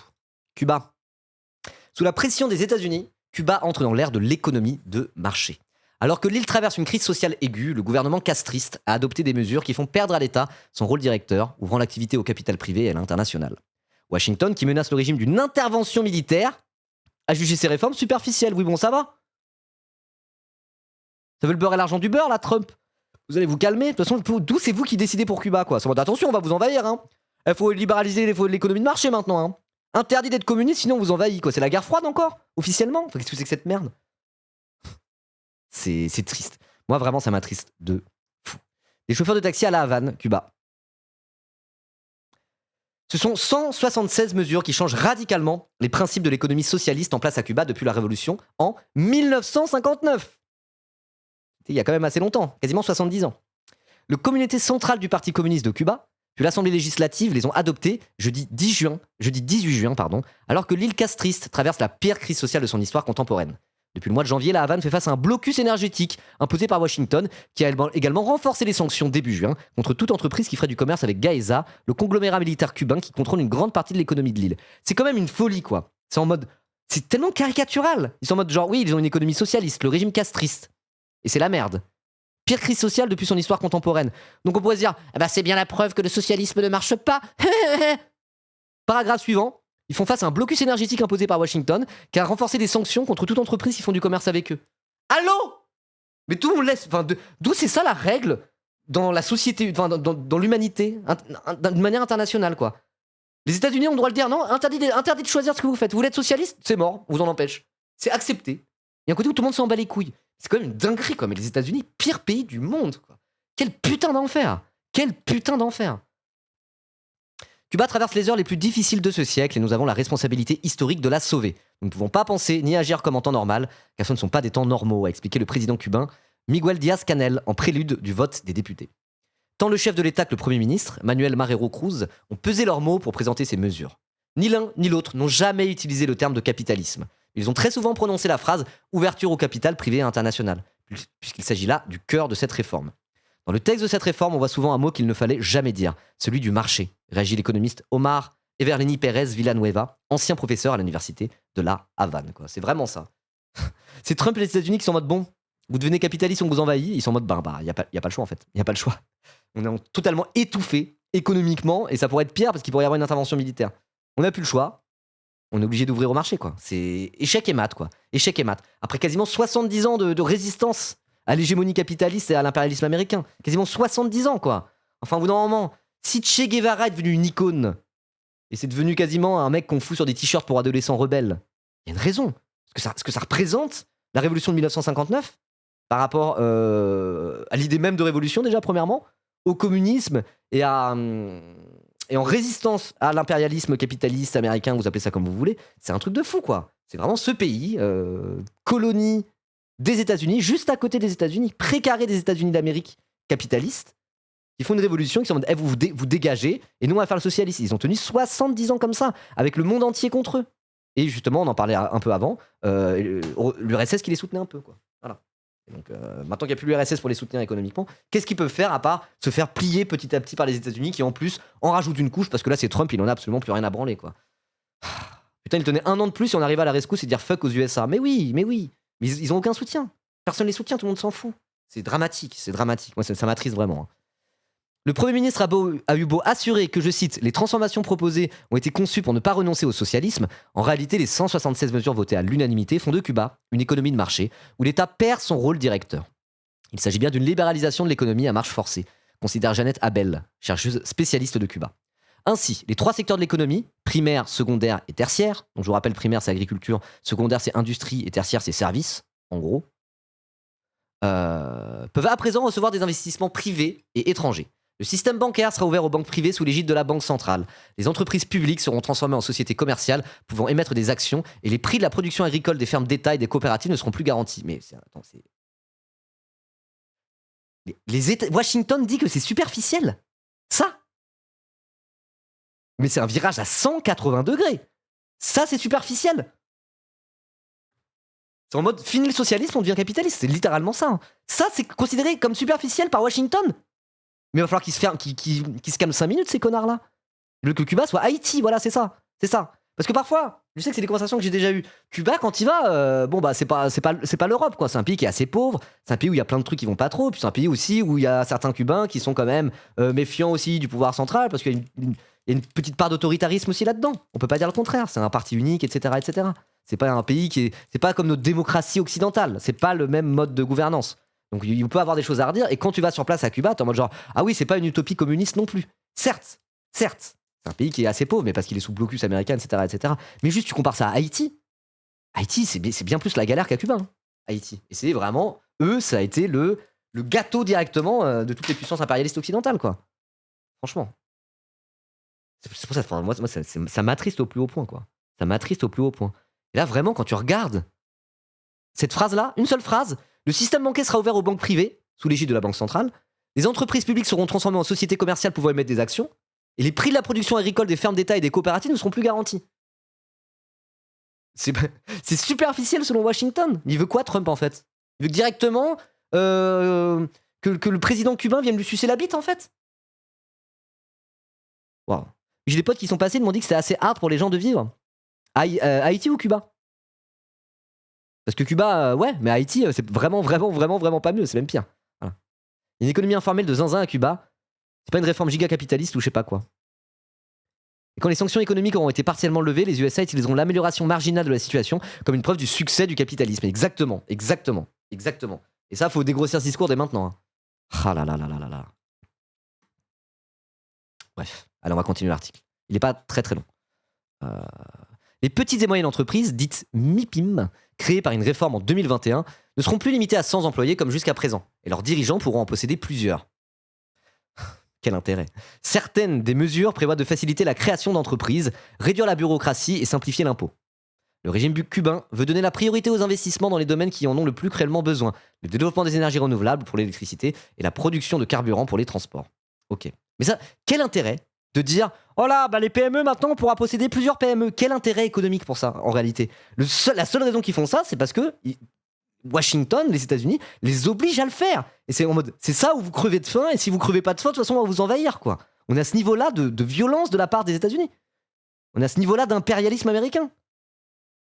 Cuba. Sous la pression des États-Unis, Cuba entre dans l'ère de l'économie de marché. Alors que l'île traverse une crise sociale aiguë, le gouvernement castriste a adopté des mesures qui font perdre à l'État son rôle directeur, ouvrant l'activité au capital privé et à l'international. Washington, qui menace le régime d'une intervention militaire, a jugé ces réformes superficielles. Oui, bon, ça va. Ça veut le beurre et l'argent du beurre, là, Trump. Vous allez vous calmer. De toute façon, d'où c'est vous qui décidez pour Cuba, quoi. C'est en mode, attention, on va vous envahir, hein. Il faut libéraliser l'économie de marché maintenant, hein. Interdit d'être communiste, sinon on vous envahit, quoi. C'est la guerre froide encore, officiellement. Enfin, qu'est-ce que c'est que cette merde? C'est triste. Moi, vraiment, ça m'attriste de fou. Des chauffeurs de taxi à La Havane, Cuba. Ce sont 176 mesures qui changent radicalement les principes de l'économie socialiste en place à Cuba depuis la Révolution en 1959. Il y a quand même assez longtemps, quasiment 70 ans. Le comité central du Parti communiste de Cuba, puis l'Assemblée législative les ont adoptés jeudi 18 juin, alors que l'île castriste traverse la pire crise sociale de son histoire contemporaine. Depuis le mois de janvier, la Havane fait face à un blocus énergétique imposé par Washington, qui a également renforcé les sanctions début juin contre toute entreprise qui ferait du commerce avec Gaeza, le conglomérat militaire cubain qui contrôle une grande partie de l'économie de l'île. C'est quand même une folie, quoi. C'est en mode... C'est tellement caricatural. Ils sont en mode genre, oui, ils ont une économie socialiste, le régime castriste. Et c'est la merde. Pire crise sociale depuis son histoire contemporaine. Donc on pourrait se dire, ah bah c'est bien la preuve que le socialisme ne marche pas. Paragraphe suivant. Ils font face à un blocus énergétique imposé par Washington qui a renforcé des sanctions contre toute entreprise qui font du commerce avec eux. Allô? Mais tout le monde laisse. D'où c'est ça la règle dans la société, dans l'humanité, d'une manière internationale, quoi. Les États-Unis ont le droit de dire non, interdit de choisir ce que vous faites. Vous voulez être socialiste? C'est mort, on vous en empêche. C'est accepté. Il y a un côté où tout le monde s'en bat les couilles. C'est quand même une dinguerie, quoi. Mais les États-Unis, pire pays du monde, quoi. Quel putain d'enfer! Quel putain d'enfer! Cuba traverse les heures les plus difficiles de ce siècle et nous avons la responsabilité historique de la sauver. Nous ne pouvons pas penser ni agir comme en temps normal, car ce ne sont pas des temps normaux, a expliqué le président cubain Miguel Díaz-Canel en prélude du vote des députés. Tant le chef de l'État que le Premier ministre, Manuel Marrero Cruz, ont pesé leurs mots pour présenter ces mesures. Ni l'un ni l'autre n'ont jamais utilisé le terme de capitalisme. Ils ont très souvent prononcé la phrase « ouverture au capital privé et international », puisqu'il s'agit là du cœur de cette réforme. Dans le texte de cette réforme, on voit souvent un mot qu'il ne fallait jamais dire, celui du marché, réagit l'économiste Omar Everleni Pérez Villanueva, ancien professeur à l'université de La Havane. Quoi. C'est vraiment ça. C'est Trump et les États-Unis qui sont en mode bon, vous devenez capitaliste, on vous envahit. Ils sont en mode il n'y a pas le choix en fait. Il n'y a pas le choix. On est totalement étouffé économiquement et ça pourrait être pire parce qu'il pourrait y avoir une intervention militaire. On n'a plus le choix. On est obligé d'ouvrir au marché. Quoi. C'est échec et mat. Quoi. Échec et mat. Après quasiment 70 ans de résistance à l'hégémonie capitaliste et à l'impérialisme américain. Quasiment 70 ans, quoi. Enfin, au bout d'un moment, si Che Guevara est devenu une icône, et c'est devenu quasiment un mec qu'on fout sur des t-shirts pour adolescents rebelles, il y a une raison. Ce que ça représente, la révolution de 1959, par rapport à l'idée même de révolution, déjà, premièrement, au communisme et en résistance à l'impérialisme capitaliste américain, vous appelez ça comme vous voulez, c'est un truc de fou, quoi. C'est vraiment ce pays, colonie des États-Unis, juste à côté des États-Unis, précaré des États-Unis d'Amérique, capitalistes, qui font une révolution, qui sont en mode vous dégagez, et nous on va faire le socialisme. Ils ont tenu 70 ans comme ça, avec le monde entier contre eux. Et justement, on en parlait un peu avant, l'URSS qui les soutenait un peu. Quoi. Voilà. Et donc maintenant qu'il n'y a plus l'URSS pour les soutenir économiquement, qu'est-ce qu'ils peuvent faire à part se faire plier petit à petit par les États-Unis qui en plus en rajoutent une couche, parce que là c'est Trump, il en a absolument plus rien à branler. Quoi. Putain, il tenait 1 an de plus et on arrive à la rescousse et dire fuck aux USA. Mais oui. Mais ils ont aucun soutien. Personne les soutient, tout le monde s'en fout. C'est dramatique. Moi, ça m'attriste vraiment. Hein. Le Premier ministre a eu beau assurer que, je cite, les transformations proposées ont été conçues pour ne pas renoncer au socialisme. En réalité, les 176 mesures votées à l'unanimité font de Cuba une économie de marché où l'État perd son rôle directeur. Il s'agit bien d'une libéralisation de l'économie à marche forcée, considère Jeannette Abel, chercheuse spécialiste de Cuba. Ainsi, les 3 secteurs de l'économie, primaire, secondaire et tertiaire, donc je vous rappelle, primaire c'est agriculture, secondaire c'est industrie et tertiaire c'est services, en gros, peuvent à présent recevoir des investissements privés et étrangers. Le système bancaire sera ouvert aux banques privées sous l'égide de la Banque centrale. Les entreprises publiques seront transformées en sociétés commerciales pouvant émettre des actions et les prix de la production agricole des fermes d'État et des coopératives ne seront plus garantis. Mais Washington dit que c'est superficiel. Ça. Mais c'est un virage à 180 degrés. Ça, c'est superficiel. C'est en mode, fini le socialisme, on devient capitaliste. C'est littéralement ça. Hein. Ça, c'est considéré comme superficiel par Washington. Mais il va falloir qu'ils se calment 5 minutes, ces connards-là. Ils veulent que Cuba soit Haïti, voilà, c'est ça. C'est ça. Parce que parfois, je sais que c'est des conversations que j'ai déjà eues. Cuba, quand il va, c'est pas l'Europe, quoi. C'est un pays qui est assez pauvre. C'est un pays où il y a plein de trucs qui vont pas trop. Puis c'est un pays aussi où il y a certains Cubains qui sont quand même méfiants aussi du pouvoir central, parce qu'il y a une petite part d'autoritarisme aussi là-dedans. On peut pas dire le contraire. C'est un parti unique, etc., etc. C'est pas un pays c'est pas comme notre démocratie occidentale. C'est pas le même mode de gouvernance. Donc il peut avoir des choses à redire. Et quand tu vas sur place à Cuba, t'es en mode genre, ah oui, c'est pas une utopie communiste non plus. Certes. C'est un pays qui est assez pauvre, mais parce qu'il est sous blocus américain, etc., etc. Mais juste, tu compares ça à Haïti. Haïti, c'est bien plus la galère qu'à Cuba. Hein, Haïti. Et c'est vraiment, eux, ça a été le gâteau directement de toutes les puissances impérialistes occidentales, quoi. Franchement. C'est pour ça, moi, ça m'attriste au plus haut point, quoi. Ça m'attriste au plus haut point. Et là, vraiment, quand tu regardes cette phrase-là, une seule phrase, le système bancaire sera ouvert aux banques privées, sous l'égide de la Banque centrale. Les entreprises publiques seront transformées en sociétés commerciales pouvant émettre des actions. Et les prix de la production agricole des fermes d'État et des coopératives ne seront plus garantis. C'est superficiel selon Washington. Il veut quoi, Trump, en fait? Il veut directement que le président cubain vienne lui sucer la bite, en fait. Waouh. J'ai des potes qui sont passés et m'ont dit que c'était assez hard pour les gens de vivre. Haïti ou Cuba? Parce que Cuba, ouais, mais Haïti, c'est vraiment pas mieux, c'est même pire. Voilà. Une économie informelle de zinzin à Cuba, c'est pas une réforme giga-capitaliste ou je sais pas quoi. Et quand les sanctions économiques auront été partiellement levées, les USA utiliseront l'amélioration marginale de la situation comme une preuve du succès du capitalisme. Exactement. Et ça, faut dégrossir ce discours dès maintenant. Hein. Ah là là là là là là. Bref, allez, on va continuer l'article. Il n'est pas très très long. Les petites et moyennes entreprises, dites MIPIM, créées par une réforme en 2021, ne seront plus limitées à 100 employés comme jusqu'à présent, et leurs dirigeants pourront en posséder plusieurs. Quel intérêt. Certaines des mesures prévoient de faciliter la création d'entreprises, réduire la bureaucratie et simplifier l'impôt. Le régime cubain veut donner la priorité aux investissements dans les domaines qui en ont le plus cruellement besoin, le développement des énergies renouvelables pour l'électricité et la production de carburant pour les transports. Ok. Mais ça, quel intérêt de dire oh là, bah les PME maintenant on pourra posséder plusieurs PME. Quel intérêt économique pour ça en réalité? La seule raison qu'ils font ça, c'est parce que Washington, les États-Unis, les obligent à le faire. Et c'est en mode c'est ça où vous crevez de faim, et si vous crevez pas de faim, de toute façon on va vous envahir quoi. On est à ce niveau-là de violence de la part des États-Unis. On est à ce niveau-là d'impérialisme américain.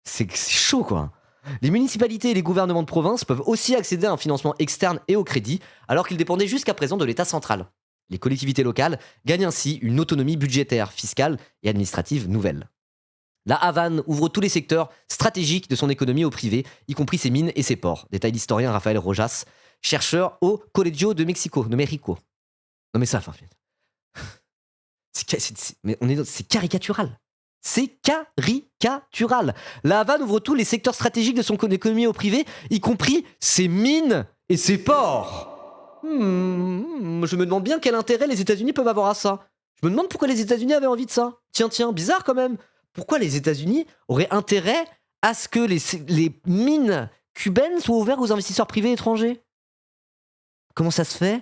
C'est chaud quoi. Les municipalités et les gouvernements de province peuvent aussi accéder à un financement externe et au crédit, alors qu'ils dépendaient jusqu'à présent de l'État central. Les collectivités locales gagnent ainsi une autonomie budgétaire, fiscale et administrative nouvelle. La Havane ouvre tous les secteurs stratégiques de son économie au privé, y compris ses mines et ses ports, détaille l'historien Rafael Rojas, chercheur au Colegio de México. Non mais ça, enfin, c'est caricatural. C'est caricatural. La Havane ouvre tous les secteurs stratégiques de son économie au privé, y compris ses mines et ses ports. Je me demande bien quel intérêt les États-Unis peuvent avoir à ça. Je me demande pourquoi les États-Unis avaient envie de ça. Tiens, bizarre quand même. Pourquoi les États-Unis auraient intérêt à ce que les mines cubaines soient ouvertes aux investisseurs privés étrangers? Comment ça se fait?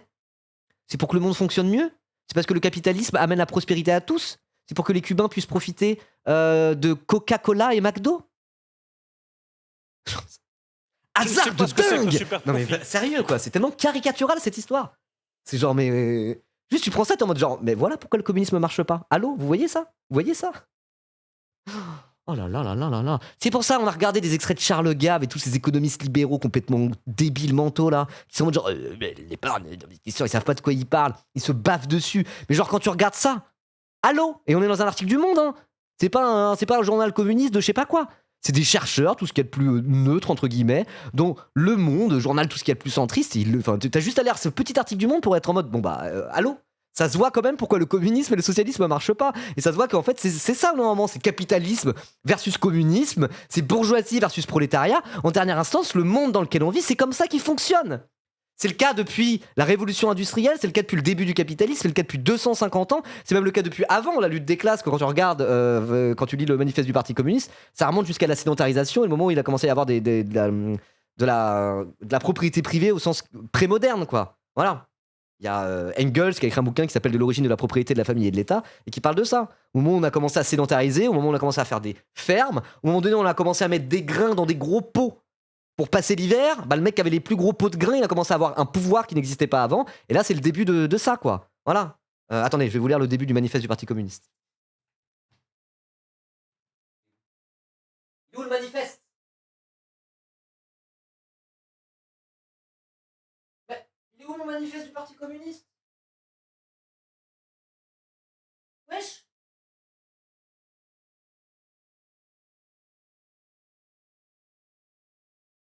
C'est pour que le monde fonctionne mieux? C'est parce que le capitalisme amène la prospérité à tous? C'est pour que les Cubains puissent profiter de Coca-Cola et McDo? Hasard de dingue! Non mais sérieux quoi, c'est tellement caricatural cette histoire. C'est genre mais juste tu prends ça t'es en mode genre mais voilà pourquoi le communisme marche pas. Allô, vous voyez ça? Oh là là là là là là. C'est pour ça on a regardé des extraits de Charles Gave et tous ces économistes libéraux complètement débiles mentaux là, qui sont en mode genre l'épargne, l'investisseur, ils savent pas de quoi ils parlent, ils se baffent dessus. Mais genre quand tu regardes ça, allô? Et on est dans un article du Monde hein. C'est pas un journal communiste de je sais pas quoi. C'est des chercheurs, tout ce qu'il y a de plus neutre, entre guillemets, dont Le Monde, journal tout ce qu'il y a de plus centriste, t'as juste à lire ce petit article du Monde pour être en mode, bon bah, allô? Ça se voit quand même pourquoi le communisme et le socialisme ne marchent pas. Et ça se voit qu'en fait, c'est ça, normalement, c'est capitalisme versus communisme, c'est bourgeoisie versus prolétariat. En dernière instance, le monde dans lequel on vit, c'est comme ça qu'il fonctionne. C'est le cas depuis la révolution industrielle, c'est le cas depuis le début du capitalisme, c'est le cas depuis 250 ans, c'est même le cas depuis avant la lutte des classes, quand tu regardes, quand tu lis le manifeste du Parti communiste, ça remonte jusqu'à la sédentarisation et le moment où il a commencé à y avoir de la propriété privée au sens pré-moderne, quoi. Voilà. Il y a Engels qui a écrit un bouquin qui s'appelle De l'origine de la propriété de la famille et de l'État et qui parle de ça. Au moment où on a commencé à sédentariser, au moment où on a commencé à faire des fermes, au moment donné où on a commencé à mettre des grains dans des gros pots pour passer l'hiver, bah, le mec qui avait les plus gros pots de grains, il a commencé à avoir un pouvoir qui n'existait pas avant. Et là, c'est le début de ça, quoi. Voilà. Attendez, je vais vous lire le début du manifeste du Parti communiste. Il est où le manifeste? Il est où mon manifeste du Parti communiste? Wesh!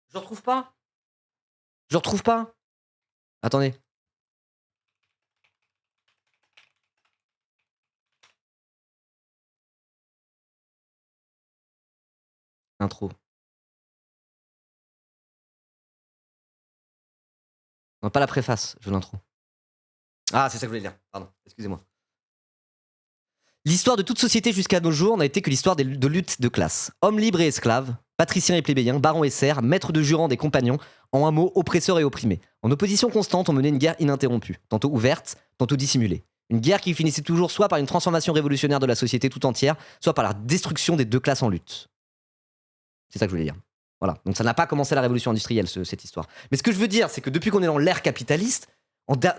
Je le retrouve pas. Attendez. Intro. Non, pas la préface, je veux l'intro. Ah, c'est ça que je voulais dire. Pardon, excusez-moi. L'histoire de toute société jusqu'à nos jours n'a été que l'histoire de luttes de classe. Hommes libres et esclaves, patriciens et plébéiens, barons et serfs, maîtres de jurants des compagnons, en un mot, oppresseurs et opprimés. En opposition constante, on menait une guerre ininterrompue, tantôt ouverte, tantôt dissimulée. Une guerre qui finissait toujours soit par une transformation révolutionnaire de la société tout entière, soit par la destruction des deux classes en lutte. C'est ça que je voulais dire. Voilà. Donc ça n'a pas commencé à la révolution industrielle, cette histoire. Mais ce que je veux dire, c'est que depuis qu'on est dans l'ère capitaliste,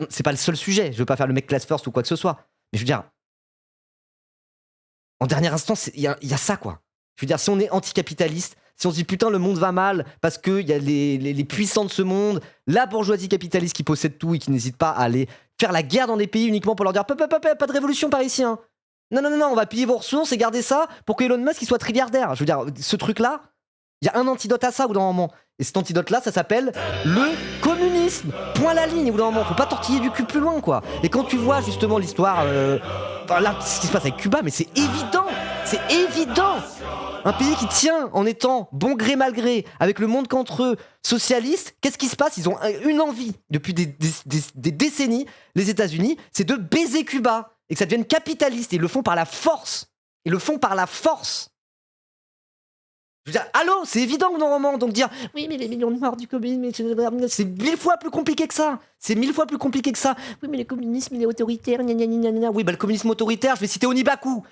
c'est pas le seul sujet. Je veux pas faire le mec class first ou quoi que ce soit. Mais je veux dire, en dernière instance, il y a ça, quoi. Je veux dire, si on est anticapitaliste, si on se dit putain, le monde va mal parce qu'il y a les puissants de ce monde, la bourgeoisie capitaliste qui possède tout et qui n'hésite pas à aller faire la guerre dans des pays uniquement pour leur dire pas de révolution par ici, hein. Non, on va piller vos ressources et garder ça pour que Elon Musk il soit trilliardaire. Je veux dire, ce truc-là, il y a un antidote à ça au bout d'un moment. Et cet antidote-là, ça s'appelle le communisme. Point à la ligne au bout d'un moment. Faut pas tortiller du cul plus loin, quoi. Et quand tu vois justement l'histoire, là, ce qui se passe avec Cuba, mais c'est évident. C'est évident. Un pays qui tient en étant bon gré mal gré avec le monde contre eux, socialiste, qu'est-ce qui se passe? Ils ont une envie depuis des décennies, les États-Unis, c'est de baiser Cuba et que ça devienne capitaliste. Et ils le font par la force. Ils le font par la force. Je veux dire, allô, c'est évident normalement, donc dire oui, mais les millions de morts du communisme, c'est 1000 fois plus compliqué que ça. C'est 1000 fois plus compliqué que ça. Oui, mais le communisme, il est autoritaire, gna gna gna gna. Oui, bah le communisme autoritaire, je vais citer Onibaku.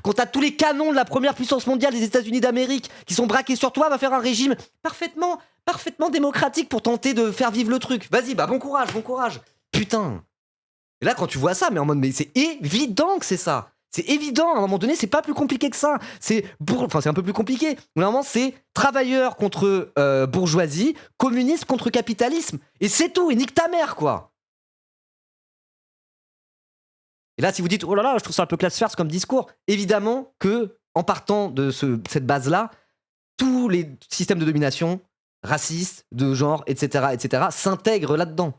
Quand t'as tous les canons de la première puissance mondiale des États-Unis d'Amérique qui sont braqués sur toi, va faire un régime parfaitement démocratique pour tenter de faire vivre le truc. Vas-y, bah bon courage. Putain. Et là, quand tu vois ça, mais en mode, mais c'est évident que c'est ça. C'est évident, à un moment donné, c'est pas plus compliqué que ça. C'est un peu plus compliqué. Normalement, c'est travailleurs contre bourgeoisie, communisme contre capitalisme. Et c'est tout, et nique ta mère, quoi. Et là, si vous dites, oh là là, je trouve ça un peu classe farce comme discours, évidemment que, en partant de cette base-là, tous les systèmes de domination, racistes, de genre, etc., s'intègrent là-dedans.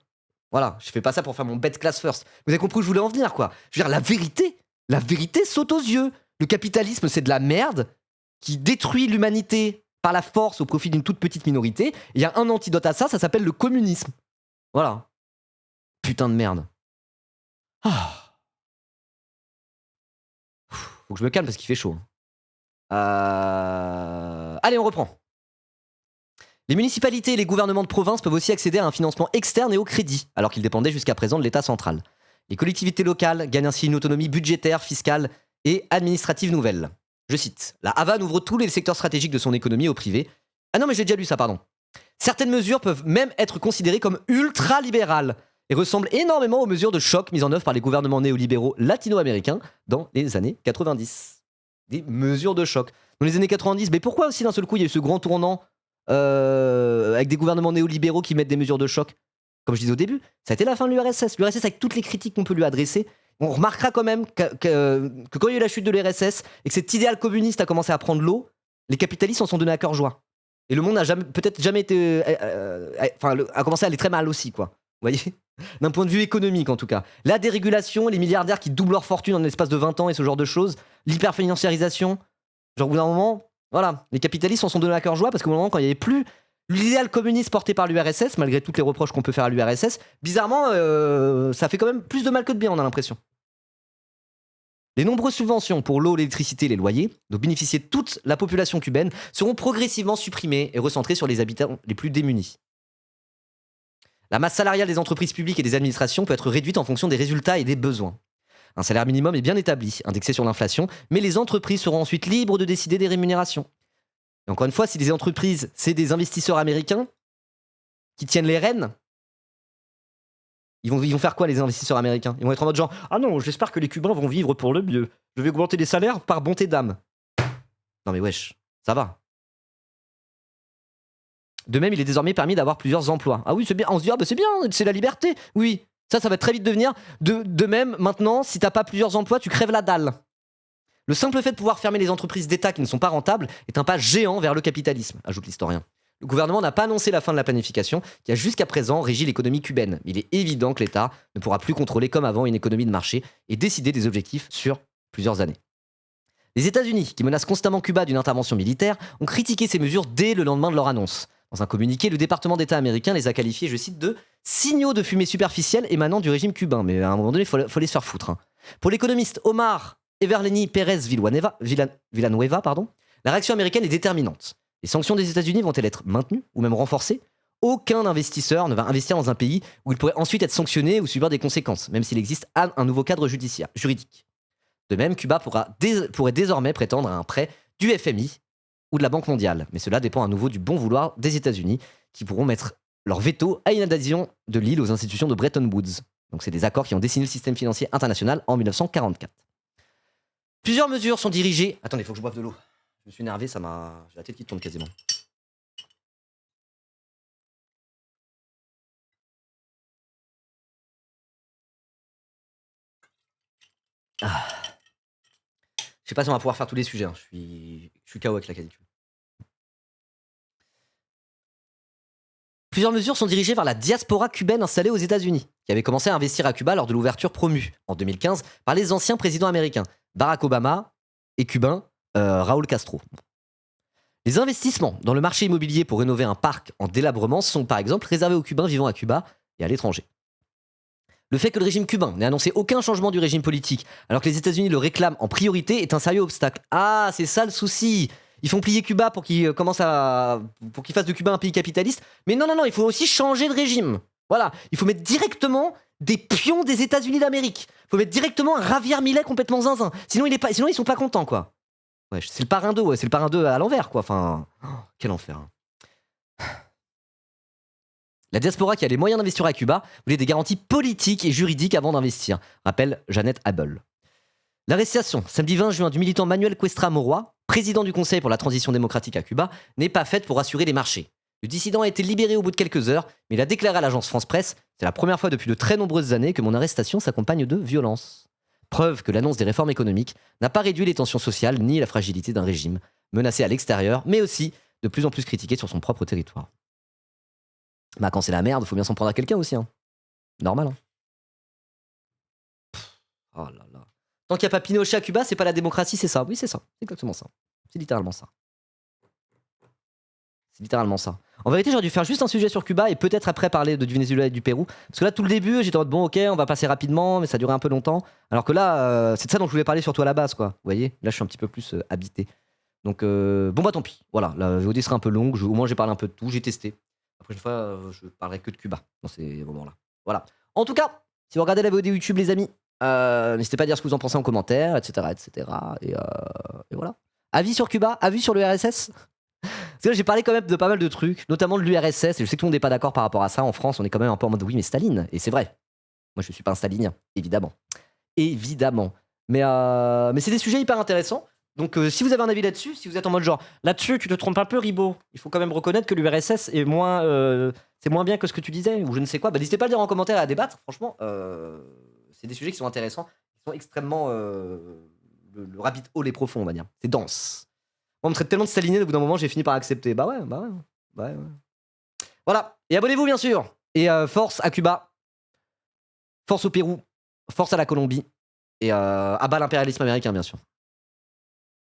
Voilà, je fais pas ça pour faire mon bet class first. Vous avez compris où je voulais en venir, quoi. Je veux dire, la vérité saute aux yeux. Le capitalisme, c'est de la merde qui détruit l'humanité par la force au profit d'une toute petite minorité. Il y a un antidote à ça, ça s'appelle le communisme. Voilà. Putain de merde. Ah. Faut que je me calme parce qu'il fait chaud. Allez, on reprend. Les municipalités et les gouvernements de province peuvent aussi accéder à un financement externe et au crédit, alors qu'ils dépendaient jusqu'à présent de l'État central. Les collectivités locales gagnent ainsi une autonomie budgétaire, fiscale et administrative nouvelle. Je cite, la Havane ouvre tous les secteurs stratégiques de son économie au privé. Ah non, mais j'ai déjà lu ça, pardon. Certaines mesures peuvent même être considérées comme ultra-libérales et ressemblent énormément aux mesures de choc mises en œuvre par les gouvernements néolibéraux latino-américains dans les années 90. Des mesures de choc. Dans les années 90, mais pourquoi aussi d'un seul coup il y a eu ce grand tournant avec des gouvernements néolibéraux qui mettent des mesures de choc? Comme je disais au début, ça a été la fin de l'URSS. L'URSS, avec toutes les critiques qu'on peut lui adresser, on remarquera quand même que quand il y a eu la chute de l'URSS et que cet idéal communiste a commencé à prendre l'eau, les capitalistes s'en sont donnés à cœur joie. Et le monde n'a peut-être jamais été. A commencé à aller très mal aussi, quoi. Vous voyez? D'un point de vue économique, en tout cas. La dérégulation, les milliardaires qui doublent leur fortune en l'espace de 20 ans et ce genre de choses, l'hyperfinanciarisation. Genre, au bout d'un moment, voilà, les capitalistes s'en sont donnés à cœur joie parce qu'au moment, quand il n'y avait plus l'idéal communiste porté par l'URSS, malgré toutes les reproches qu'on peut faire à l'URSS, bizarrement, ça fait quand même plus de mal que de bien, on a l'impression. Les nombreuses subventions pour l'eau, l'électricité et les loyers, dont bénéficiait toute la population cubaine, seront progressivement supprimées et recentrées sur les habitants les plus démunis. La masse salariale des entreprises publiques et des administrations peut être réduite en fonction des résultats et des besoins. Un salaire minimum est bien établi, indexé sur l'inflation, mais les entreprises seront ensuite libres de décider des rémunérations. Et encore une fois, si les entreprises, c'est des investisseurs américains qui tiennent les rênes, ils vont faire quoi, les investisseurs américains? Ils vont être en mode genre, ah non, j'espère que les Cubains vont vivre pour le mieux. Je vais augmenter les salaires par bonté d'âme. Non mais wesh, ça va. De même, il est désormais permis d'avoir plusieurs emplois. Ah oui, c'est bien. On se dit, ah bah c'est bien, c'est la liberté. Oui, ça va très vite devenir. De même, maintenant, si t'as pas plusieurs emplois, tu crèves la dalle. Le simple fait de pouvoir fermer les entreprises d'État qui ne sont pas rentables est un pas géant vers le capitalisme, ajoute l'historien. Le gouvernement n'a pas annoncé la fin de la planification, qui a jusqu'à présent régi l'économie cubaine. Il est évident que l'État ne pourra plus contrôler comme avant une économie de marché et décider des objectifs sur plusieurs années. Les États-Unis, qui menacent constamment Cuba d'une intervention militaire, ont critiqué ces mesures dès le lendemain de leur annonce. Dans un communiqué, le département d'État américain les a qualifiés, je cite, de signaux de fumée superficielle émanant du régime cubain. Mais à un moment donné, il faut les se faire foutre. Hein. Pour l'économiste Omar Everleni Pérez Villanueva, la réaction américaine est déterminante. Les sanctions des États-Unis vont-elles être maintenues ou même renforcées? Aucun investisseur ne va investir dans un pays où il pourrait ensuite être sanctionné ou subir des conséquences, même s'il existe un nouveau cadre juridique. De même, Cuba pourrait désormais prétendre à un prêt du FMI ou de la Banque mondiale, mais cela dépend à nouveau du bon vouloir des États-Unis, qui pourront mettre leur veto à une adhésion de l'île aux institutions de Bretton Woods. Donc c'est des accords qui ont dessiné le système financier international en 1944. Plusieurs mesures sont dirigées... Attendez, il faut que je boive de l'eau. Je me suis énervé, j'ai la tête qui tourne quasiment. sais pas si on va pouvoir faire tous les sujets. Hein. Je suis KO avec la canicule. Plusieurs mesures sont dirigées vers la diaspora cubaine installée aux États-Unis, qui avait commencé à investir à Cuba lors de l'ouverture promue en 2015 par les anciens présidents américains, Barack Obama et cubain Raúl Castro. Les investissements dans le marché immobilier pour rénover un parc en délabrement sont par exemple réservés aux Cubains vivant à Cuba et à l'étranger. Le fait que le régime cubain n'ait annoncé aucun changement du régime politique, alors que les États-Unis le réclament en priorité, est un sérieux obstacle. Ah, c'est ça le souci. Ils font plier Cuba pour qu'il fasse de Cuba un pays capitaliste. Mais non, il faut aussi changer de régime. Voilà, il faut mettre directement des pions des États-Unis d'Amérique. Il faut mettre directement un Javier Milei complètement zinzin. Sinon ils sont pas contents, quoi. Ouais, c'est le parrain 2, ouais, c'est le parrain 2 à l'envers, quoi. Enfin, quel enfer. Hein. La diaspora qui a les moyens d'investir à Cuba voulait des garanties politiques et juridiques avant d'investir, rappelle Jeannette Abel. L'arrestation, samedi 20 juin, du militant Manuel Cuestra Moroa, président du Conseil pour la transition démocratique à Cuba, n'est pas faite pour rassurer les marchés. Le dissident a été libéré au bout de quelques heures, mais il a déclaré à l'agence France-Presse « C'est la première fois depuis de très nombreuses années que mon arrestation s'accompagne de violence ». Preuve que l'annonce des réformes économiques n'a pas réduit les tensions sociales ni la fragilité d'un régime, menacé à l'extérieur, mais aussi de plus en plus critiqué sur son propre territoire. Bah quand c'est la merde, faut bien s'en prendre à quelqu'un aussi. Hein. Normal. Hein. Oh là là. Tant qu'il n'y a pas Pinochet à Cuba, c'est pas la démocratie, c'est ça. Oui, c'est ça. C'est exactement ça. C'est littéralement ça. C'est littéralement ça. En vérité, j'aurais dû faire juste un sujet sur Cuba et peut-être après parler du Venezuela et du Pérou. Parce que là, tout le début, j'étais en mode bon, ok, on va passer rapidement, mais ça durait un peu longtemps. Alors que là, c'est de ça dont je voulais parler surtout à la base, quoi. Vous voyez, là, je suis un petit peu plus habité. Donc, bon, bah tant pis. Voilà, la VOD sera un peu longue. Au moins, j'ai parlé un peu de tout, j'ai testé. La prochaine fois, je parlerai que de Cuba dans ces moments-là. Voilà. En tout cas, si vous regardez la VOD YouTube, les amis, n'hésitez pas à dire ce que vous en pensez en commentaire, etc. Et voilà. Avis sur Cuba, avis sur le RSS. Parce que là, j'ai parlé quand même de pas mal de trucs, notamment de l'URSS, et je sais que tout le monde n'est pas d'accord par rapport à ça. En France, on est quand même un peu en mode oui, mais Staline. Et c'est vrai. Moi, je suis pas un stalinien, évidemment. Évidemment. Mais c'est des sujets hyper intéressants. Donc, si vous avez un avis là-dessus, si vous êtes en mode genre, là-dessus, tu te trompes un peu, Ribo. Il faut quand même reconnaître que l'URSS est moins, c'est moins bien que ce que tu disais, ou je ne sais quoi. Bah, n'hésitez pas à le dire en commentaire et à débattre. Franchement, c'est des sujets qui sont intéressants, qui sont extrêmement. Le rabbit hole est profond, on va dire. C'est dense. On me traite tellement de stalinien, au bout d'un moment, j'ai fini par accepter. Bah ouais. Voilà. Et abonnez-vous, bien sûr. Et force à Cuba. Force au Pérou. Force à la Colombie. Et à bas l'impérialisme américain, bien sûr.